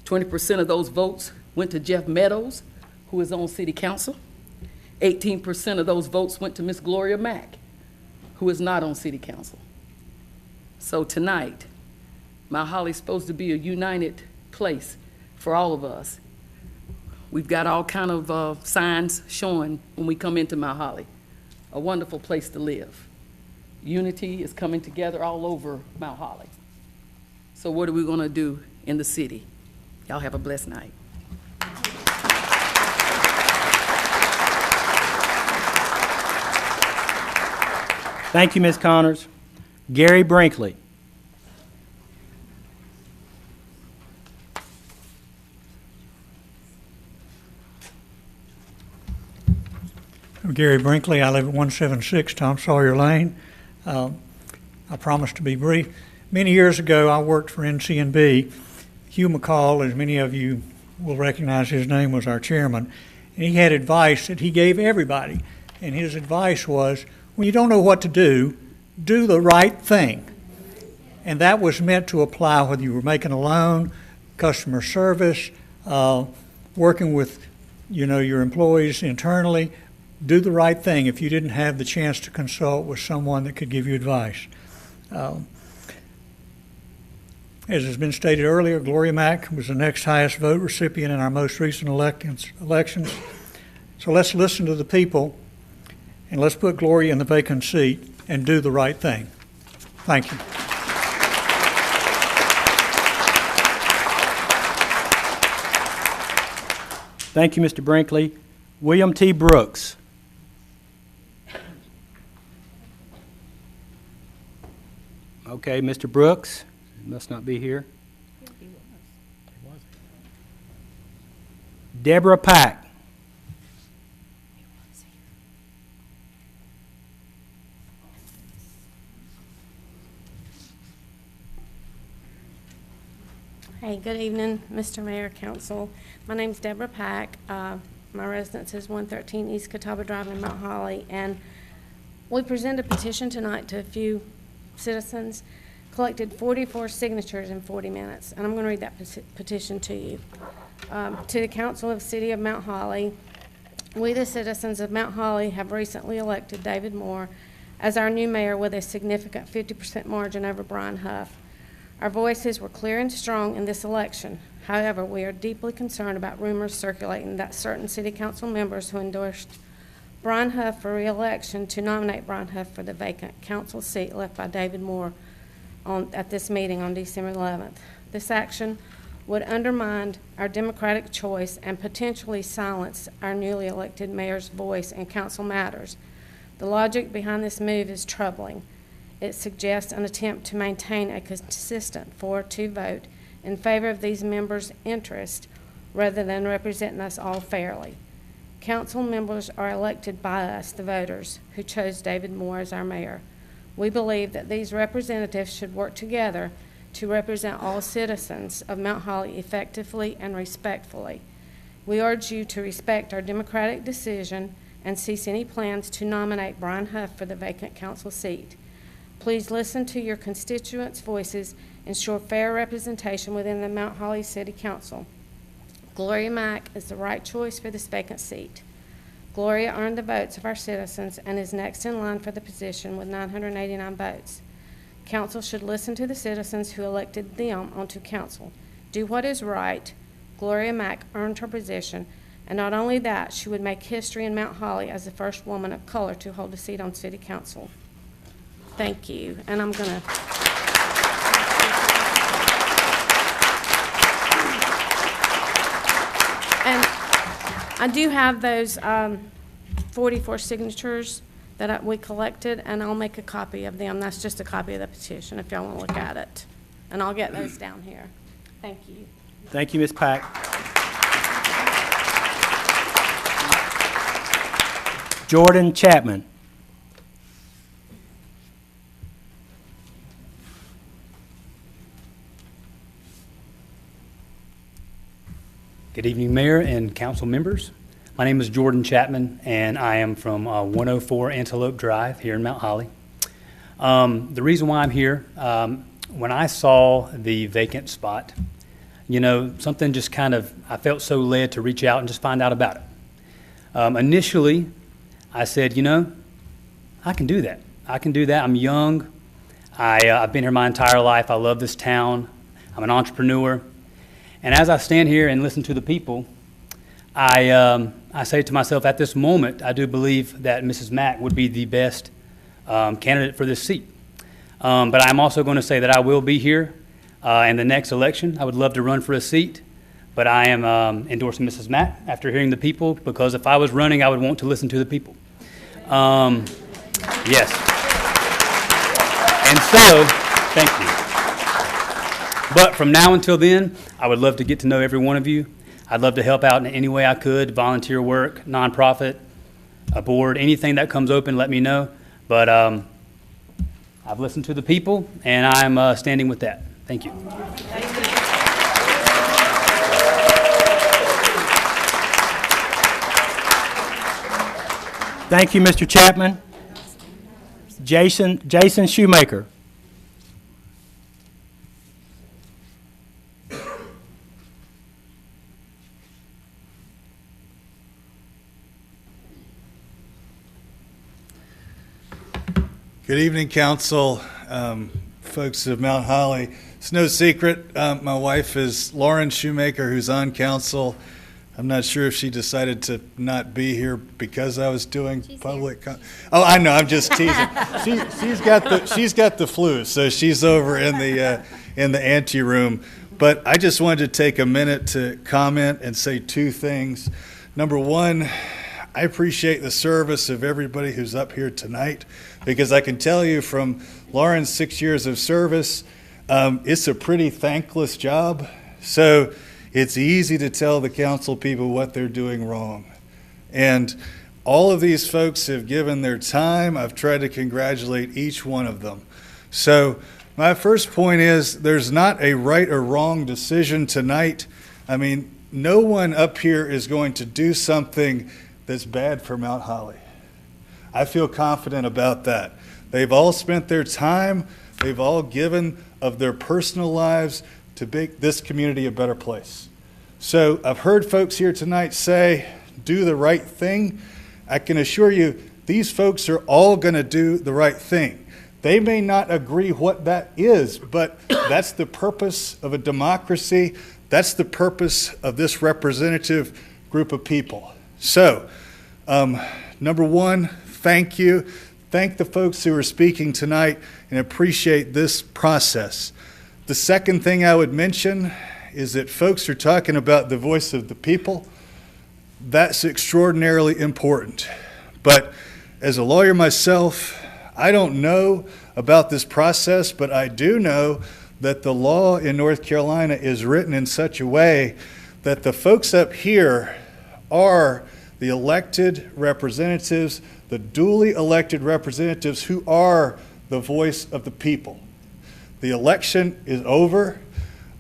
20% of those votes went to Jeff Meadows, who is on city council. 18% of those votes went to Miss Gloria Mack, who is not on city council. So tonight, Mount Holly's supposed to be a united place for all of us. We've got all kind of signs showing when we come into Mount Holly. A wonderful place to live. Unity is coming together all over Mount Holly. So what are we going to do in the city? Y'all have a blessed night. Thank you, Ms. Connors. Gary Brinkley. I'm Gary Brinkley. I live at 176 Tom Sawyer Lane. I promise to be brief. Many years ago, I worked for NCNB. Hugh McCall, as many of you will recognize his name, was our chairman. And he had advice that he gave everybody. And his advice was, when you don't know what to do the right thing. And that was meant to apply whether you were making a loan, customer service, working with your employees internally. Do the right thing if you didn't have the chance to consult with someone that could give you advice. As has been stated earlier, Gloria Mack was the next highest vote recipient in our most recent elections. So let's listen to the people and let's put Gloria in the vacant seat and do the right thing. Thank you. Thank you, Mr. Brinkley. William T. Brooks. Okay, Mr. Brooks must not be here. Deborah Pack. Hey, good evening, Mr. Mayor, Council. My name's Deborah Pack. My residence is 113 East Catawba Drive in Mount Holly, and we presented a petition tonight to a few citizens, collected 44 signatures in 40 minutes, and I'm going to read that petition to you. To the Council of the City of Mount Holly, we the citizens of Mount Holly have recently elected David Moore as our new mayor with a significant 50% margin over Brian Huff. Our voices were clear and strong in this election. However, we are deeply concerned about rumors circulating that certain city council members who endorsed Brian Huff for re-election to nominate Brian Huff for the vacant council seat left by David Moore at this meeting on December 11th. This action would undermine our democratic choice and potentially silence our newly elected mayor's voice in council matters. The logic behind this move is troubling. It suggests an attempt to maintain a consistent 4-2 vote in favor of these members' interests rather than representing us all fairly. Council members are elected by us, the voters, who chose David Moore as our mayor. We believe that these representatives should work together to represent all citizens of Mount Holly effectively and respectfully. We urge you to respect our democratic decision and cease any plans to nominate Brian Huff for the vacant council seat. Please listen to your constituents' voices, ensure fair representation within the Mount Holly City Council. Gloria Mack is the right choice for this vacant seat. Gloria earned the votes of our citizens and is next in line for the position with 989 votes. Council should listen to the citizens who elected them onto council. Do what is right. Gloria Mack earned her position, and not only that, she would make history in Mount Holly as the first woman of color to hold a seat on City Council. Thank you, and I'm going to... And I do have those 44 signatures that we collected, and I'll make a copy of them. That's just a copy of the petition if y'all want to look at it. And I'll get those down here. Thank you. Thank you, Ms. Pack. Jordan Chapman. Good evening, Mayor and council members. My name is Jordan Chapman, and I am from 104 Antelope Drive here in Mount Holly. The reason why I'm here, when I saw the vacant spot, something just kind of, I felt so led to reach out and just find out about it. Initially, I said, I can do that. I can do that. I'm young. I've been here my entire life. I love this town. I'm an entrepreneur. And as I stand here and listen to the people, I say to myself, at this moment, I do believe that Mrs. Mack would be the best candidate for this seat. But I'm also going to say that I will be here in the next election. I would love to run for a seat, but I am endorsing Mrs. Mack after hearing the people, because if I was running, I would want to listen to the people. Yes. And so, thank you. But from now until then, I would love to get to know every one of you. I'd love to help out in any way I could, volunteer work, nonprofit, a board, anything that comes open, let me know. But I've listened to the people, and I'm standing with that. Thank you. Thank you, Mr. Chapman. Jason Shoemaker. Good evening, council, folks of Mount Holly. It's no secret, my wife is Lauren Shoemaker, who's on council. I'm not sure if she decided to not be here because I was doing public. Oh, I know. I'm just teasing. She's got the flu, so she's over in the ante room. But I just wanted to take a minute to comment and say two things. Number one, I appreciate the service of everybody who's up here tonight, because I can tell you from Lauren's 6 years of service, it's a pretty thankless job. So it's easy to tell the council people what they're doing wrong. And all of these folks have given their time. I've tried to congratulate each one of them. So my first point is there's not a right or wrong decision tonight. I mean, no one up here is going to do something that's bad for Mount Holly. I feel confident about that. They've all spent their time, they've all given of their personal lives to make this community a better place. So I've heard folks here tonight say, do the right thing. I can assure you, these folks are all going to do the right thing. They may not agree what that is, but that's the purpose of a democracy. That's the purpose of this representative group of people. So, number one, thank you. Thank the folks who are speaking tonight and appreciate this process. The second thing I would mention is that folks are talking about the voice of the people. That's extraordinarily important. But as a lawyer myself, I don't know about this process, but I do know that the law in North Carolina is written in such a way that the folks up here are the elected representatives, the duly elected representatives who are the voice of the people. The election is over.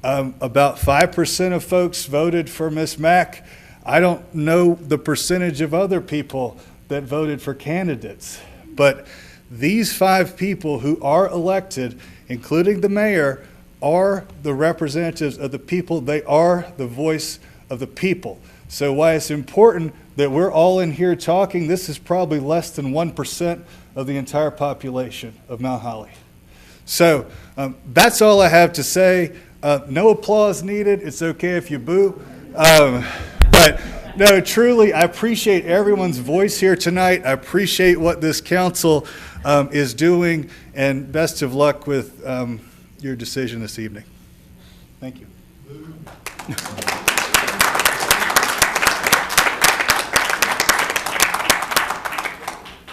About 5% of folks voted for Ms. Mack. I don't know the percentage of other people that voted for candidates, but these 5 people who are elected, including the mayor, are the representatives of the people. They are the voice of the people. So why it's important that we're all in here talking, this is probably less than 1% of the entire population of Mount Holly. So that's all I have to say. No applause needed. It's okay if you boo. But no, truly, I appreciate everyone's voice here tonight. I appreciate what this council is doing, and best of luck with your decision this evening. Thank you.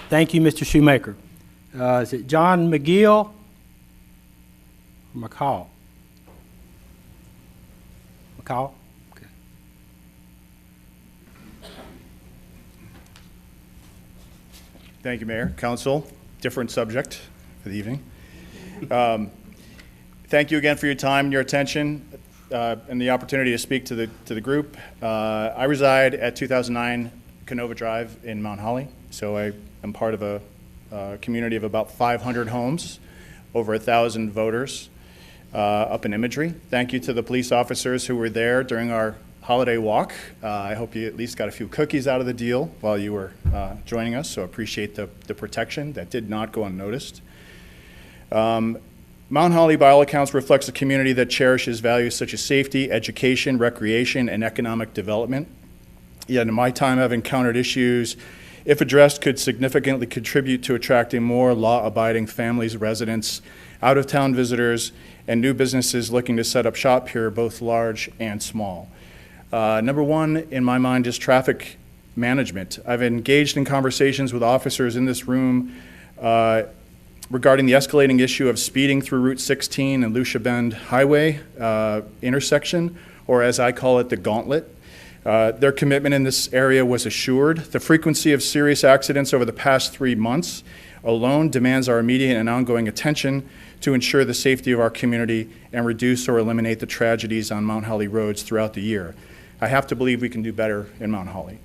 Thank you, Mr. Shoemaker. Is it John McGill or McCall? McCall? Okay. Thank you, Mayor, Council. Different subject for the evening. Thank you again for your time and your attention and the opportunity to speak to the group. I reside at 2009 Canova Drive in Mount Holly, so I am part of a community of about 500 homes, over 1,000 voters up in Imagery. Thank you to the police officers who were there during our holiday walk. I hope you at least got a few cookies out of the deal while you were joining us, so appreciate the protection that did not go unnoticed. Mount Holly, by all accounts, reflects a community that cherishes values such as safety, education, recreation, and economic development. Yet in my time, I've encountered issues, if addressed, could significantly contribute to attracting more law-abiding families, residents, out-of-town visitors, and new businesses looking to set up shop here, both large and small. Number one, in my mind, is traffic management. I've engaged in conversations with officers in this room regarding the escalating issue of speeding through Route 16 and Lucia Bend Highway intersection, or as I call it, the gauntlet. Their commitment in this area was assured. The frequency of serious accidents over the past 3 months alone demands our immediate and ongoing attention to ensure the safety of our community and reduce or eliminate the tragedies on Mount Holly roads throughout the year. I have to believe we can do better in Mount Holly.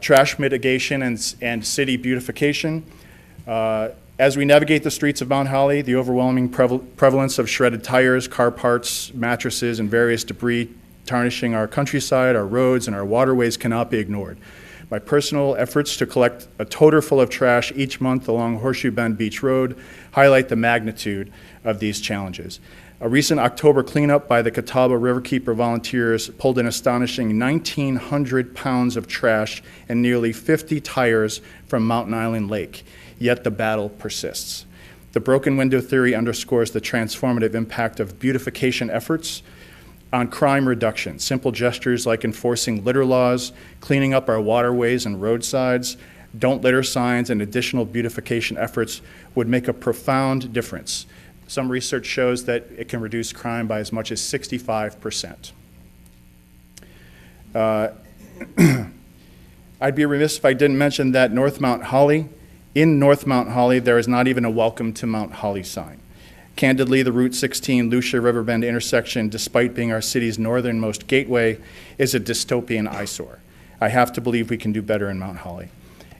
Trash mitigation and city beautification. As we navigate the streets of Mount Holly, the overwhelming prevalence of shredded tires, car parts, mattresses, and various debris tarnishing our countryside, our roads, and our waterways cannot be ignored. My personal efforts to collect a toter full of trash each month along Horseshoe Bend Beach Road highlight the magnitude of these challenges. A recent October cleanup by the Catawba Riverkeeper volunteers pulled an astonishing 1,900 pounds of trash and nearly 50 tires from Mountain Island Lake, yet the battle persists. The broken window theory underscores the transformative impact of beautification efforts on crime reduction. Simple gestures like enforcing litter laws, cleaning up our waterways and roadsides, don't litter signs, and additional beautification efforts would make a profound difference. Some research shows that it can reduce crime by as much as 65%. I'd be remiss if I didn't mention that in North Mount Holly, there is not even a welcome to Mount Holly sign. Candidly, the Route 16 Lucia Riverbend intersection, despite being our city's northernmost gateway, is a dystopian eyesore. I have to believe we can do better in Mount Holly.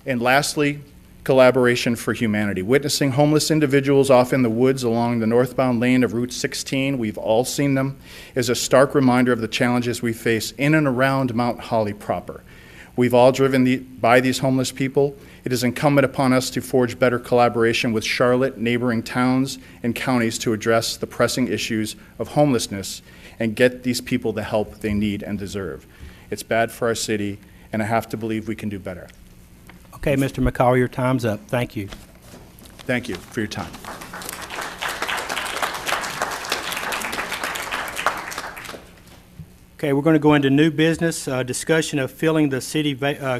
And lastly, collaboration for humanity. Witnessing homeless individuals off in the woods along the northbound lane of Route 16, we've all seen them, is a stark reminder of the challenges we face in and around Mount Holly proper. We've all driven by these homeless people. It is incumbent upon us to forge better collaboration with Charlotte, neighboring towns, and counties to address the pressing issues of homelessness and get these people the help they need and deserve. It's bad for our city, and I have to believe we can do better. Okay, Mr. McCall, your time's up. Thank you. Thank you for your time. Okay, we're going to go into new business, discussion of filling the city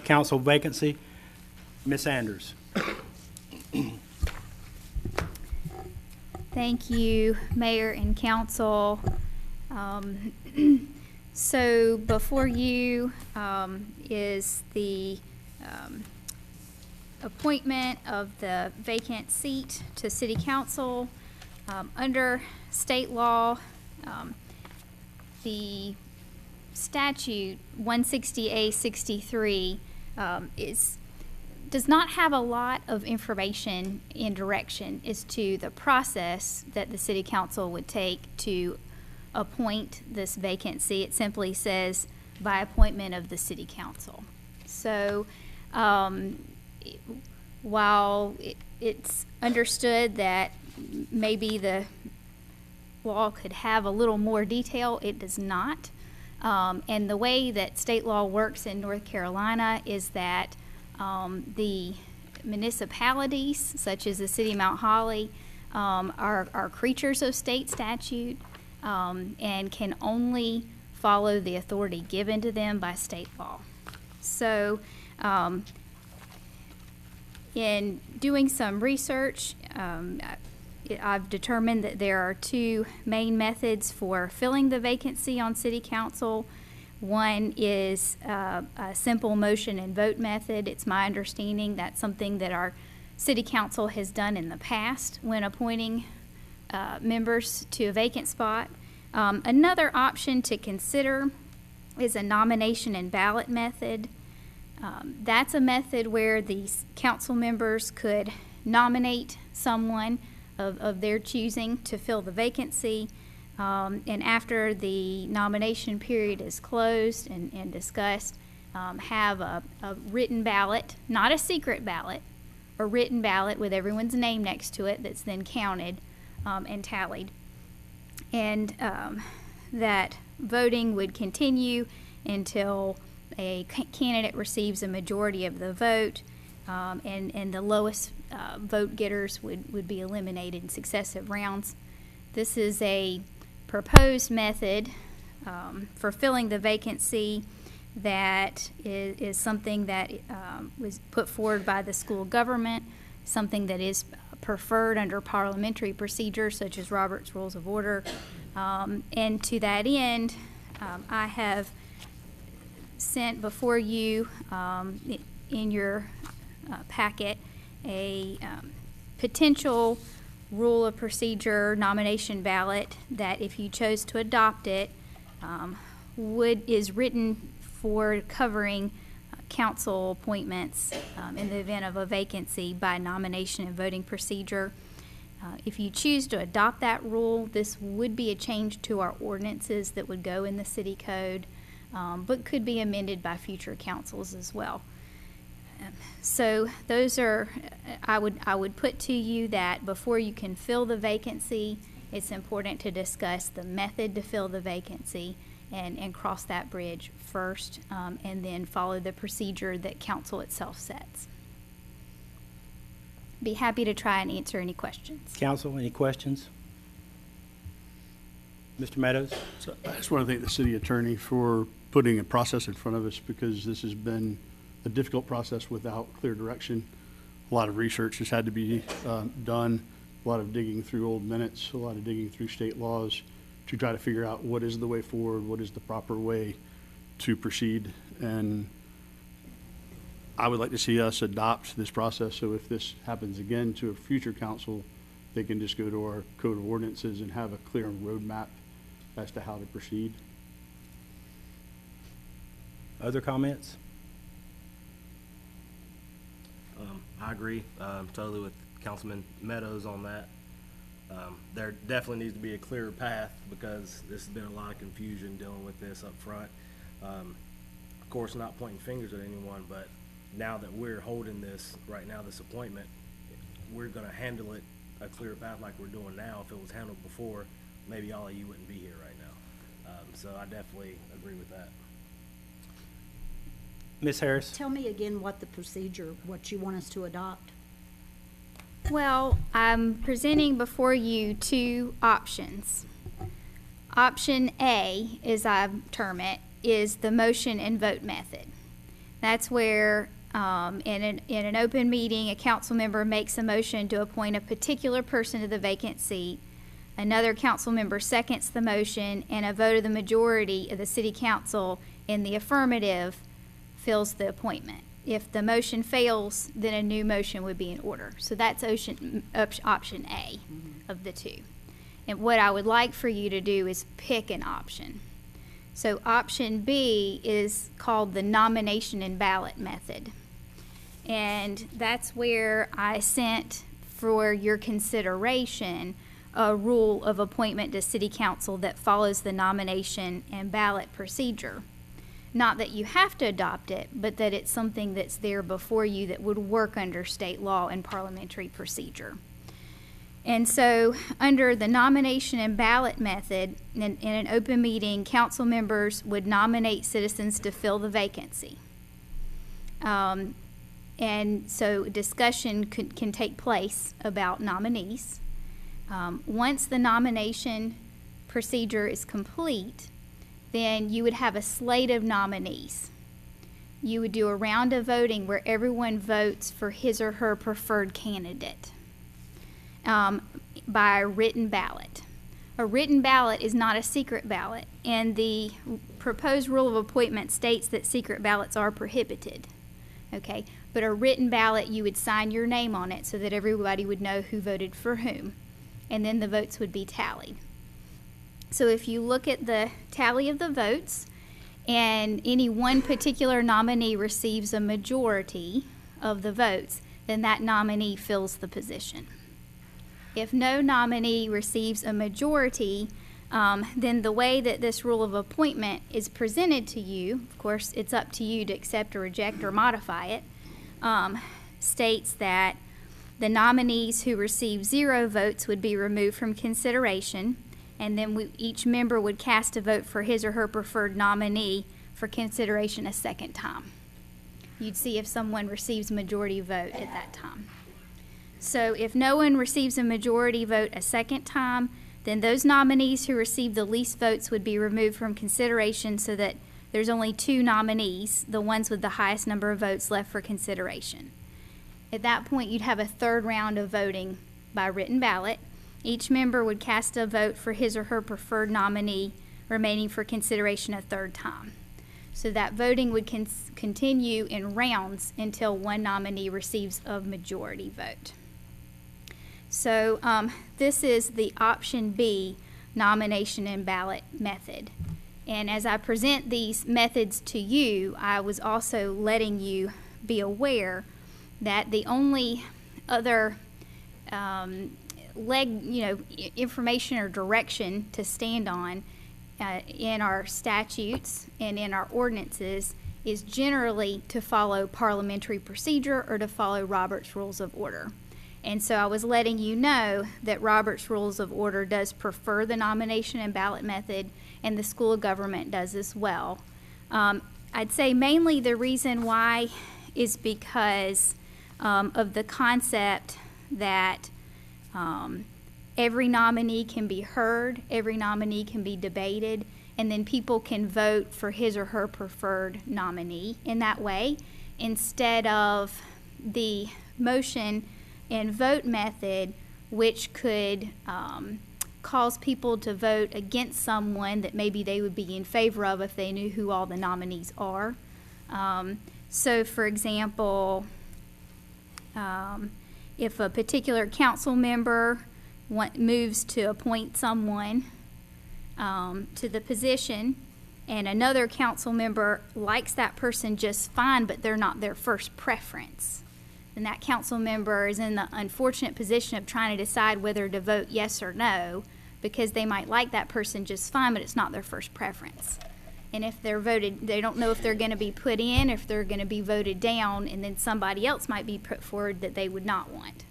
council vacancy. Ms. Anders. Thank you, Mayor and Council. So before you is the appointment of the vacant seat to City Council. Under state law, the statute 160A63 does not have a lot of information and direction as to the process that the City Council would take to appoint this vacancy. It simply says by appointment of the City Council. So while it's understood that maybe the law could have a little more detail, it does not. And the way that state law works in North Carolina is that the municipalities, such as the city of Mount Holly, are creatures of state statute and can only follow the authority given to them by state law. So in doing some research, I've determined that there are two main methods for filling the vacancy on City Council. One is a simple motion and vote method. It's my understanding that's something that our City Council has done in the past when appointing members to a vacant spot. Another option to consider is a nomination and ballot method. That's a method where these council members could nominate someone of their choosing to fill the vacancy. And after the nomination period is closed and discussed, have a written ballot, not a secret ballot, a written ballot with everyone's name next to it that's then counted and tallied. And that voting would continue until a candidate receives a majority of the vote, and the lowest vote getters would be eliminated in successive rounds. This is a proposed method for filling the vacancy that is something that was put forward by the school government, something that is preferred under parliamentary procedures such as Robert's Rules of Order. And to that end, I have sent before you in your packet a potential rule of procedure nomination ballot that, if you chose to adopt it, is written for covering council appointments in the event of a vacancy by nomination and voting procedure. If you choose to adopt that rule, this would be a change to our ordinances that would go in the city code, but could be amended by future councils as well. So those are, I would put to you that before you can fill the vacancy, it's important to discuss the method to fill the vacancy and cross that bridge first, and then follow the procedure that council itself sets. Be happy to try and answer any questions. Council, any questions? Mr. Meadows? So I just want to thank the city attorney for putting a process in front of us, because this has been a difficult process without clear direction. A lot of research has had to be done, a lot of digging through old minutes, a lot of digging through state laws to try to figure out what is the way forward, what is the proper way to proceed. And I would like to see us adopt this process, so if this happens again to a future council, they can just go to our code of ordinances and have a clear roadmap as to how to proceed. Other comments? I agree totally with Councilman Meadows on that. There definitely needs to be a clearer path, because there's been a lot of confusion dealing with this up front. Of course, not pointing fingers at anyone, but now that we're holding this right now, this appointment, we're going to handle it a clear path like we're doing now. If it was handled before, maybe all of you wouldn't be here right now. So I definitely agree with that. Ms. Harris? Tell me again what the procedure, what you want us to adopt. Well, I'm presenting before you two options. Option A, as I term it, is the motion and vote method. That's where in an open meeting, a council member makes a motion to appoint a particular person to the vacant seat. Another council member seconds the motion, and a vote of the majority of the city council in the affirmative fills the appointment. If the motion fails, then a new motion would be in order. So that's option A of the two. And what I would like for you to do is pick an option. So option B is called the nomination and ballot method. And that's where I sent for your consideration a rule of appointment to city council that follows the nomination and ballot procedure. Not that you have to adopt it, but that it's something that's there before you that would work under state law and parliamentary procedure. And so under the nomination and ballot method, in an open meeting, council members would nominate citizens to fill the vacancy. And so discussion can take place about nominees. Once the nomination procedure is complete, then you would have a slate of nominees. You would do a round of voting where everyone votes for his or her preferred candidate by a written ballot. A written ballot is not a secret ballot, and the proposed rule of appointment states that secret ballots are prohibited. Okay, but a written ballot, you would sign your name on it so that everybody would know who voted for whom, and then the votes would be tallied. So if you look at the tally of the votes, and any one particular nominee receives a majority of the votes, then that nominee fills the position. If no nominee receives a majority, then the way that this rule of appointment is presented to you, of course, it's up to you to accept or reject or modify it, states that the nominees who receive 0 votes would be removed from consideration, and then each member would cast a vote for his or her preferred nominee for consideration a second time. You'd see if someone receives majority vote at that time. So if no one receives a majority vote a second time, then those nominees who receive the least votes would be removed from consideration, so that there's only 2 nominees, the ones with the highest number of votes, left for consideration. At that point, you'd have a third round of voting by written ballot. Each member would cast a vote for his or her preferred nominee, remaining for consideration a third time. So that voting would continue in rounds until one nominee receives a majority vote. So this is the option B nomination and ballot method. And as I present these methods to you, I was also letting you be aware that the only other information or direction to stand on in our statutes and in our ordinances is generally to follow parliamentary procedure or to follow Robert's Rules of Order. And so I was letting you know that Robert's Rules of Order does prefer the nomination and ballot method, and the school of government does as well. I'd say mainly the reason why is because of the concept that every nominee can be heard, every nominee can be debated, and then people can vote for his or her preferred nominee in that way, instead of the motion and vote method, which could cause people to vote against someone that maybe they would be in favor of if they knew who all the nominees are. So, for example, if a particular council member moves to appoint someone to the position, and another council member likes that person just fine, but they're not their first preference, then that council member is in the unfortunate position of trying to decide whether to vote yes or no, because they might like that person just fine, but it's not their first preference. And if they're voted, they don't know if they're going to be put in, if they're going to be voted down, and then somebody else might be put forward that they would not want.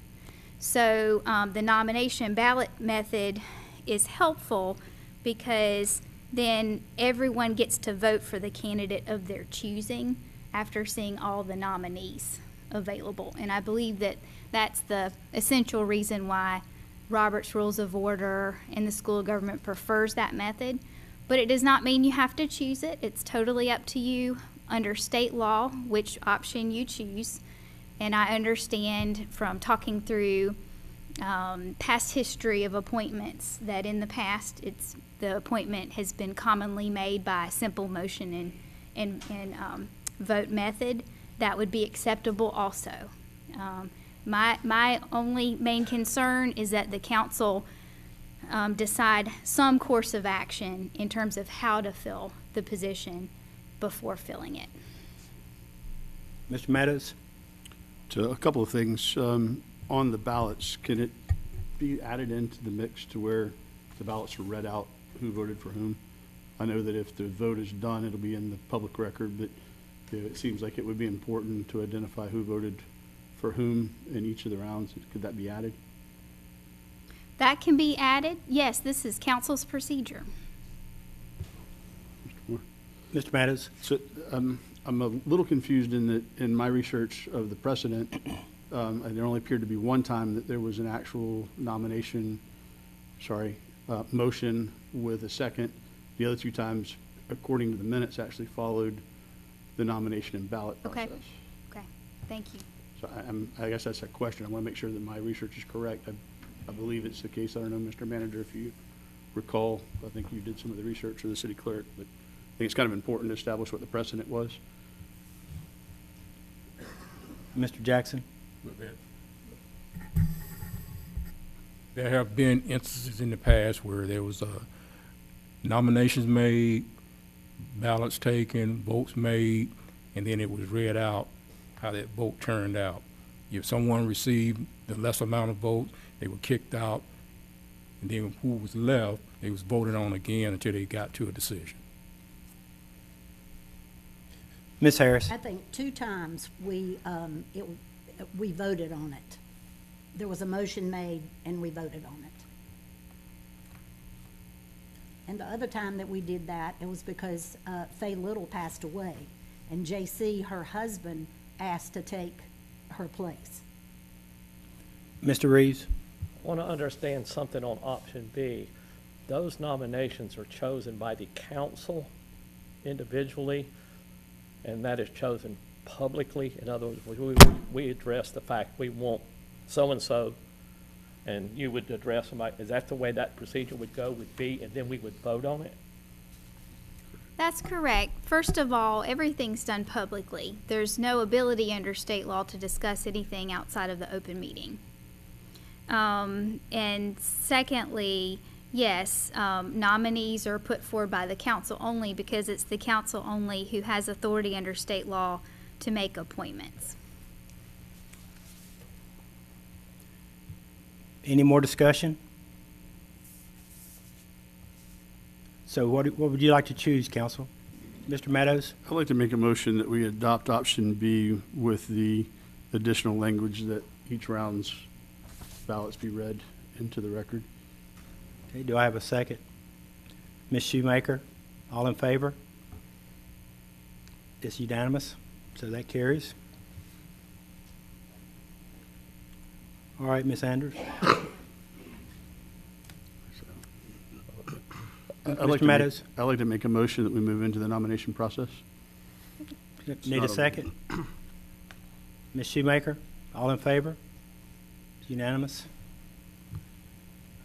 So the nomination ballot method is helpful because then everyone gets to vote for the candidate of their choosing after seeing all the nominees available. And I believe that that's the essential reason why Robert's Rules of Order and the school of government prefers that method. But it does not mean you have to choose it. It's totally up to you under state law which option you choose. And I understand from talking through past history of appointments that in the past the appointment has been commonly made by a simple motion and vote method. That would be acceptable also. My only main concern is that the council decide some course of action in terms of how to fill the position before filling it. Mr. Meadows? So a couple of things. On the ballots, can it be added into the mix to where the ballots are read out who voted for whom? I know that if the vote is done, it'll be in the public record, but it seems like it would be important to identify who voted for whom in each of the rounds. Could that be added? That can be added. Yes, this is council's procedure. Mr. Meadows? So I'm a little confused in that in my research of the precedent, there only appeared to be one time that there was an actual motion with a second. The other two times, according to the minutes, actually followed the nomination and ballot process. Okay, thank you. So I guess that's a question. I want to make sure that my research is correct. I believe it's the case. I don't know, Mr. Manager, if you recall, I think you did some of the research for the city clerk, but I think it's kind of important to establish what the precedent was. Mr. Jackson? There have been instances in the past where there was nominations made, ballots taken, votes made, and then it was read out how that vote turned out. If someone received the less amount of votes, they were kicked out, and then who was left, they was voted on again until they got to a decision. Ms. Harris? I think 2 times we voted on it. There was a motion made and we voted on it. And the other time that we did that, it was because Faye Little passed away, and J.C., her husband, asked to take her place. Mr. Reeves? I want to understand something on option B. Those nominations are chosen by the council individually, and that is chosen publicly. In other words, we address the fact we want so-and-so, and you would address somebody. Is that the way that procedure would go with B, and then we would vote on it? That's correct. First of all, everything's done publicly. There's no ability under state law to discuss anything outside of the open meeting. And secondly, yes, nominees are put forward by the council only because it's the council only who has authority under state law to make appointments. Any more discussion? So what would you like to choose, council? Mr. Meadows? I'd like to make a motion that we adopt option B with the additional language that each round's ballots be read into the record. Okay, do I have a second? Ms. Shoemaker, all in favor? It's unanimous, so that carries. All right, Ms. Andrews. Mr. Meadows? I'd like to make a motion that we move into the nomination process. Need a second? Ms. Shoemaker, all in favor? It's unanimous.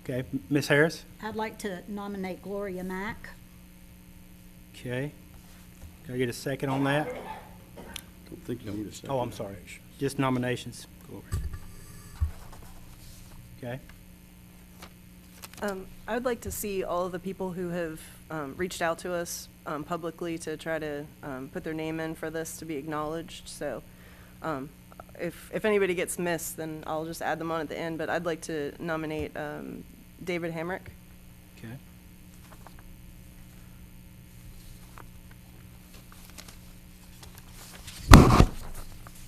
Okay, Ms. Harris? I'd like to nominate Gloria Mack. Okay. Can I get a second on that? Don't think you need a second. Oh, I'm sorry. Just nominations. Okay. I would like to see all of the people who have reached out to us publicly to try to put their name in for this to be acknowledged. So if anybody gets missed, then I'll just add them on at the end. But I'd like to nominate David Hamrick. Okay.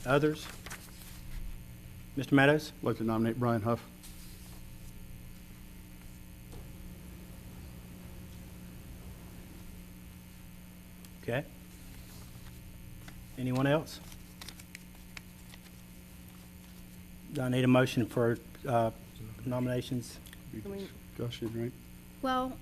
Others? Mr. Meadows? I'd like to nominate Brian Huff. Okay. Anyone else? Do I need a motion for nominations? Discussion, right? Well,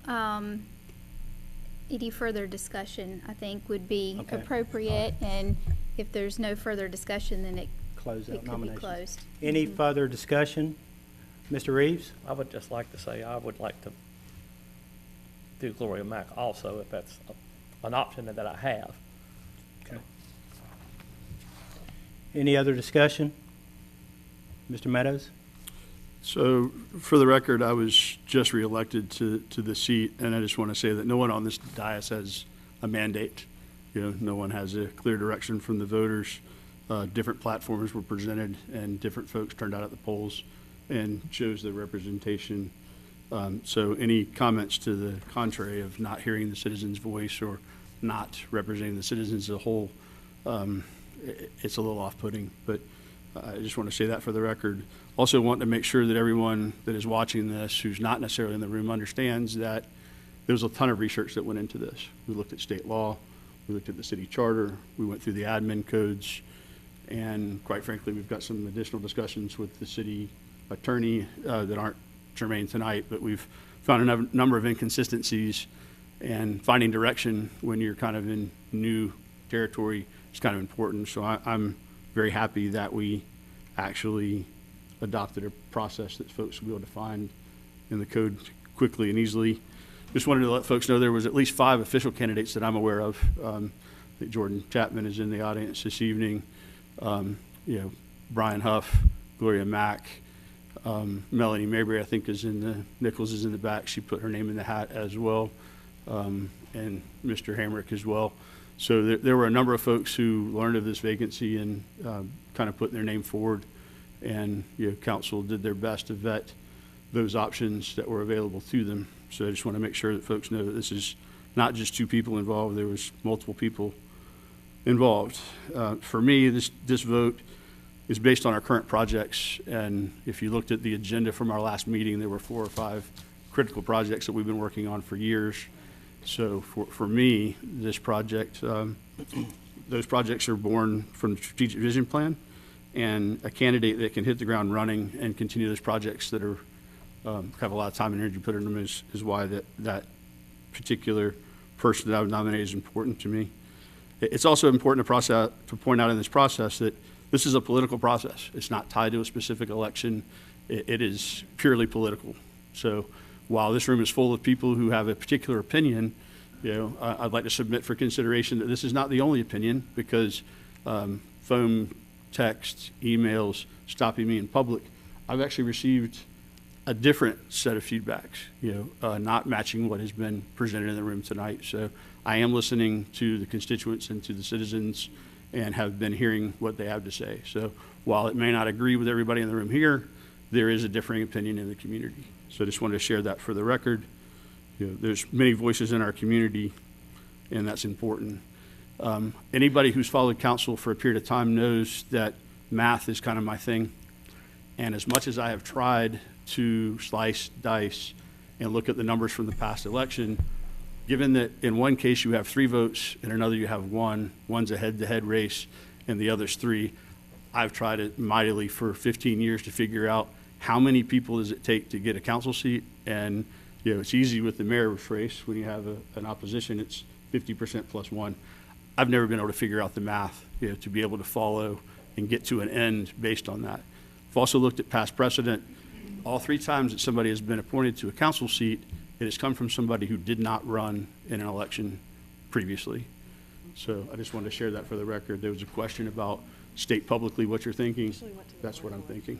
any further discussion, I think, would be Okay. appropriate, and if there's no further discussion, then it Close out could be nominations. closed. Any further discussion? Mr. Reeves? I would just like to say I would like to do Gloria Mack also, if that's an option that I have. Okay. Any other discussion? Mr. Meadows? So, for the record, I was just reelected to the seat, and I just want to say that no one on this dais has a mandate. You know, no one has a clear direction from the voters. Different platforms were presented, and different folks turned out at the polls and chose their representation. So any comments to the contrary of not hearing the citizens' voice or not representing the citizens as a whole, it's a little off-putting, but I just want to say that for the record. Also want to make sure that everyone that is watching this, who's not necessarily in the room, understands that there was a ton of research that went into this. We looked at state law, we looked at the city charter, we went through the admin codes, and quite frankly, we've got some additional discussions with the city attorney that aren't germane tonight, but we've found a number of inconsistencies, and finding direction when you're kind of in new territory is kind of important. So I'm very happy that we actually adopted a process that folks will be able to find in the code quickly and easily. Just wanted to let folks know there was at least 5 official candidates that I'm aware of. I think Jordan Chapman is in the audience this evening. You know, Brian Huff, Gloria Mack, Melanie Mabry, I think, Nichols is in the back. She put her name in the hat as well, and Mr. Hamrick as well. So there were a number of folks who learned of this vacancy and kind of put their name forward, and council did their best to vet those options that were available to them. So I just want to make sure that folks know that this is not just 2 people involved. There was multiple people involved. For me, this vote is based on our current projects, and if you looked at the agenda from our last meeting, there were 4 or 5 critical projects that we've been working on for years. So for me, this project, those projects are born from the strategic vision plan, and a candidate that can hit the ground running and continue those projects that are have a lot of time and energy put in them is why that particular person that I would nominate is important to me. It's also important to point out in this process that this is a political process. It's not tied to a specific election. It is purely political. So while this room is full of people who have a particular opinion, I'd like to submit for consideration that this is not the only opinion, because phone, texts, emails, stopping me in public, I've actually received a different set of feedbacks, not matching what has been presented in the room tonight. So I am listening to the constituents and to the citizens and have been hearing what they have to say. So while it may not agree with everybody in the room here, there is a differing opinion in the community. So I just wanted to share that for the record. There's many voices in our community, and that's important. Anybody who's followed council for a period of time knows that math is kind of my thing. And as much as I have tried to slice, dice, and look at the numbers from the past election, given that in one case you have 3 votes, in another you have 1, one's a head-to-head race, and the other's 3, I've tried it mightily for 15 years to figure out how many people does it take to get a council seat. And it's easy with the mayor's race. When you have an opposition, it's 50% plus 1. I've never been able to figure out the math, to be able to follow and get to an end based on that. I've also looked at past precedent. All 3 times that somebody has been appointed to a council seat, it has come from somebody who did not run in an election previously. So I just wanted to share that for the record. There was a question about state publicly what you're thinking. That's what I'm thinking.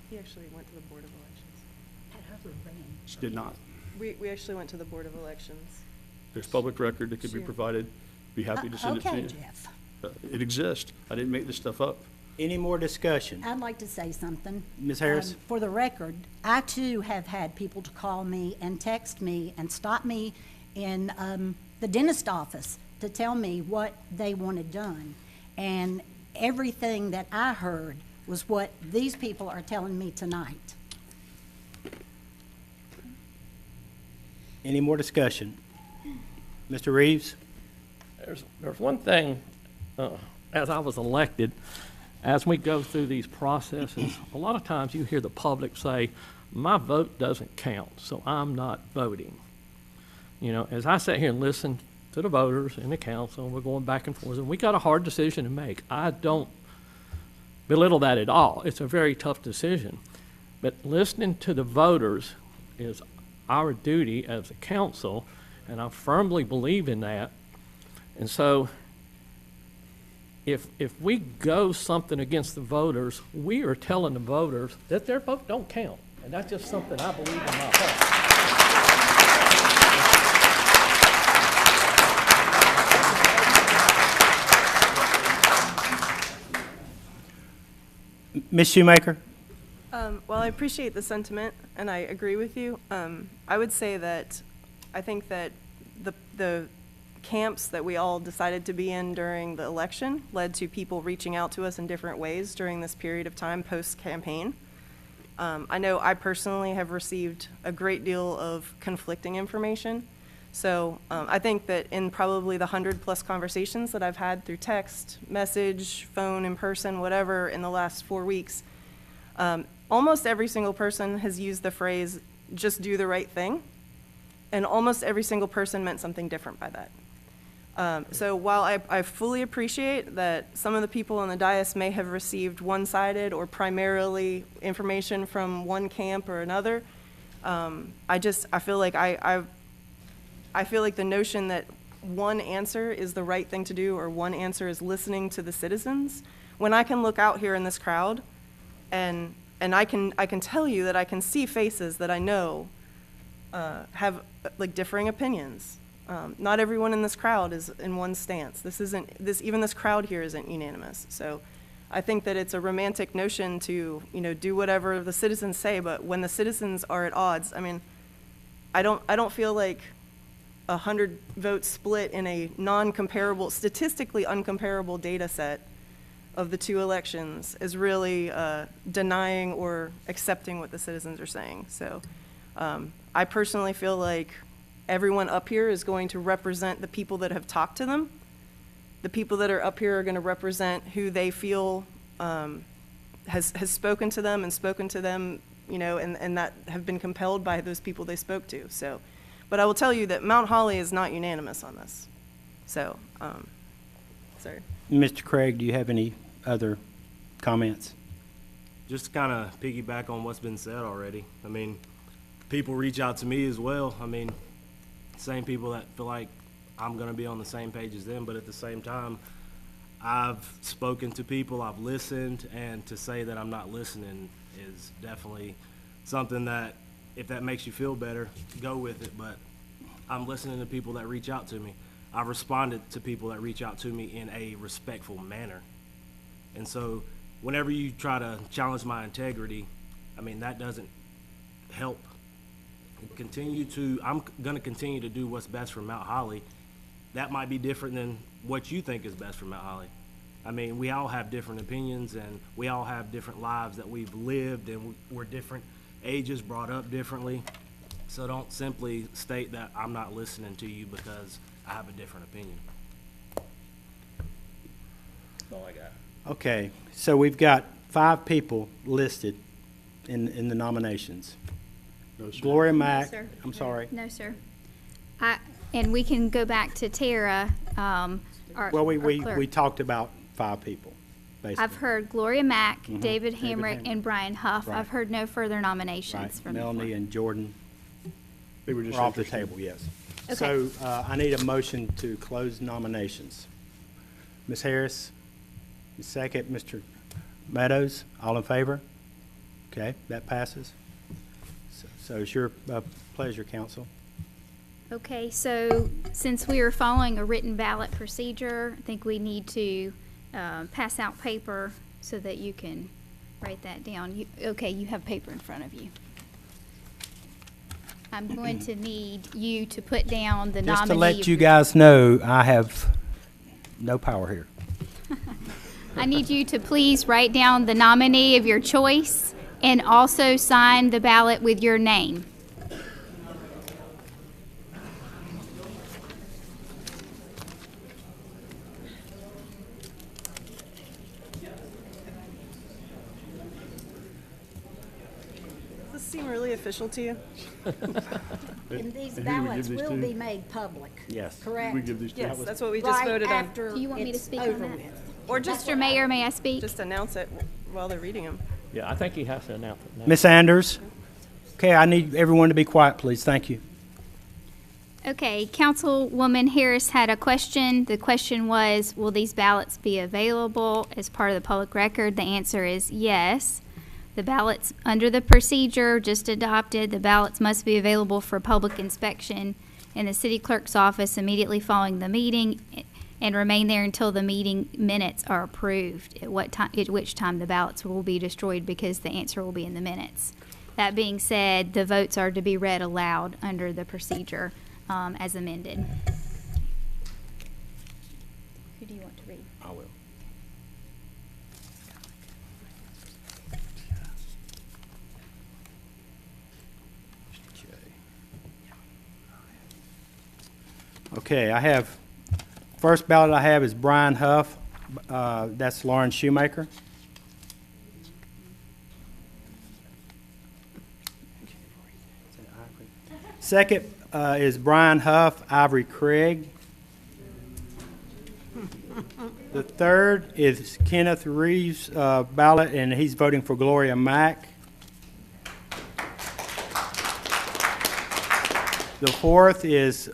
He actually went to the Board of Elections. She did not. We actually went to the Board of Elections. There's public record that could be provided. Be happy to send it to you. Okay, Jeff. It exists. I didn't make this stuff up. Any more discussion? I'd like to say something. Ms. Harris? For the record, I too have had people to call me and text me and stop me in the dentist office to tell me what they wanted done. And everything that I heard was what these people are telling me tonight. Any more discussion? Mr. Reeves? There's one thing, as I was elected, as we go through these processes, a lot of times you hear the public say, my vote doesn't count, so I'm not voting. As I sat here and listened to the voters and the council, and we're going back and forth, and we got a hard decision to make. I don't belittle that at all. It's a very tough decision. But listening to the voters is our duty as a council, and I firmly believe in that. And so if we go something against the voters, we are telling the voters that their vote don't count. And that's just something I believe in my heart. Ms. Shoemaker? Well, I appreciate the sentiment, and I agree with you. I would say that I think that the camps that we all decided to be in during the election led to people reaching out to us in different ways during this period of time post-campaign. I know I personally have received a great deal of conflicting information. So I think that in probably the 100+ conversations that I've had through text, message, phone, in person, whatever, in the last 4 weeks, almost every single person has used the phrase, just do the right thing. And almost every single person meant something different by that. So while I fully appreciate that some of the people on the dais may have received one-sided or primarily information from one camp or another, I feel like I feel like the notion that one answer is the right thing to do or one answer is listening to the citizens, when I can look out here in this crowd and I can tell you that I can see faces that I know have like differing opinions. Not everyone in this crowd is in one stance. Even this crowd here isn't unanimous. So I think that it's a romantic notion to, do whatever the citizens say, but when the citizens are at odds, I mean, I don't feel like 100 votes split in a non-comparable, statistically uncomparable data set of the 2 elections is really denying or accepting what the citizens are saying. So I personally feel like everyone up here is going to represent the people that have talked to them. The people that are up here are going to represent who they feel has spoken to them and that have been compelled by those people they spoke to. So, but I will tell you that Mount Holly is not unanimous on this. So, sorry. Mr. Craig, do you have any other comments? Just to kind of piggyback on what's been said already. I mean, people reach out to me as well. I mean, same people that feel like I'm gonna be on the same page as them, but at the same time, I've spoken to people, I've listened, and to say that I'm not listening is definitely something that, if that makes you feel better, go with it, but I'm listening to people that reach out to me. I've responded to people that reach out to me in a respectful manner. And so whenever you try to challenge my integrity, I mean, that doesn't help. I'm gonna continue to do what's best for Mount Holly. That might be different than what you think is best for Mount Holly. I mean, we all have different opinions, and we all have different lives that we've lived, and we're different ages, brought up differently. So don't simply state that I'm not listening to you because I have a different opinion. That's all I got. Okay, so we've got 5 people listed in the nominations. Gloria Mack, sir. I'm sorry. No, sir. And we can go back to Tara, our Well, our we clerk. talked about 5 people, basically. I've heard Gloria Mack, Mhm. David David Hamrick, Hamrick. and Brian Huff. Right. I've heard no further Right, nominations from the floor. Melanie and Jordan They were just are off the interested. table, yes. Okay. So I need a motion to close nominations. Ms. Harris, Ms. Sackett, Mr. Meadows, all in favor? Okay, that passes. So it's your pleasure, council. Okay, so since we are following a written ballot procedure, I think we need to pass out paper so that you can write that down. Okay, you have paper in front of you. I'm going to need you to put down the nominee. Just to let you guys know, I have no power here. I need you to please write down the nominee of your choice and also sign the ballot with your name. Does this seem really official to you? And these And who do we ballots give these will to? be made public. Yes. Correct? We give these to? Yes, that's what we just Right voted on. after Do you want me to it's speak on over that? with. Or just, Mr. Mayor, may I speak? just announce it while they're reading them. Yeah, I think he has to announce it now. Ms. Anders? Okay, I need everyone to be quiet, please. Thank you. Okay, Councilwoman Harris had a question. The question was, will these ballots be available as part of the public record? The answer is yes. The ballots, under the procedure just adopted, the ballots must be available for public inspection in the city clerk's office immediately following the meeting and remain there until the meeting minutes are approved, at which time the ballots will be destroyed because the answer will be in the minutes. That being said, the votes are to be read aloud under the procedure as amended. Who do you want to read? I will. Okay, I have, first ballot I have is Brian Huff. That's Lauren Shoemaker. Second is Brian Huff, Ivory Craig. The third is Kenneth Reeves' ballot, and he's voting for Gloria Mack. The fourth is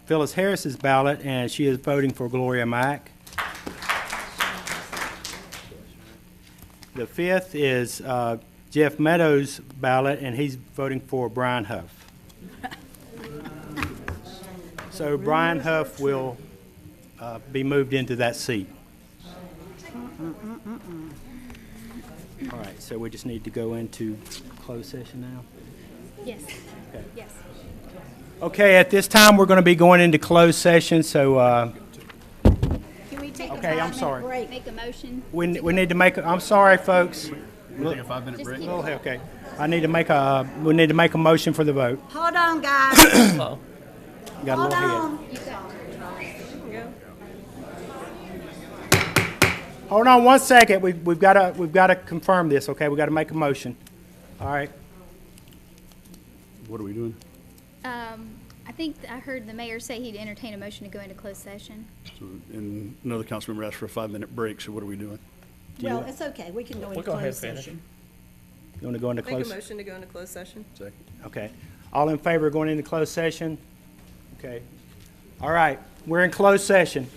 Phyllis Harris's ballot, and she is voting for Gloria Mack. The fifth is Jeff Meadows' ballot, and he's voting for Brian Huff. So Brian Huff will be moved into that seat. All right, so we just need to go into closed session now? Yes. Okay. Yes. Okay, at this time, we're going to be going into closed session, so Can we take a Okay, I'm 5-minute sorry. break? Make a motion. we need to make, I'm sorry, folks. We'll take a 5-minute Just break. keep Oh, okay. We need to make a motion for the vote. Hold on, guys. Hello. You got a Hold little head. on. Hold on one second. We've got to confirm this, okay? We've got to make a motion. All right. What are we doing? I think I heard the mayor say he'd entertain a motion to go into closed session. So, and another council member asked for a 5-minute break, so what are we doing? Well, it's okay. We can go into go ahead, closed finish. session. You want to go into Make a closed? motion to go into closed session. Second. Okay. All in favor of going into closed session? Okay. All right, we're in closed session.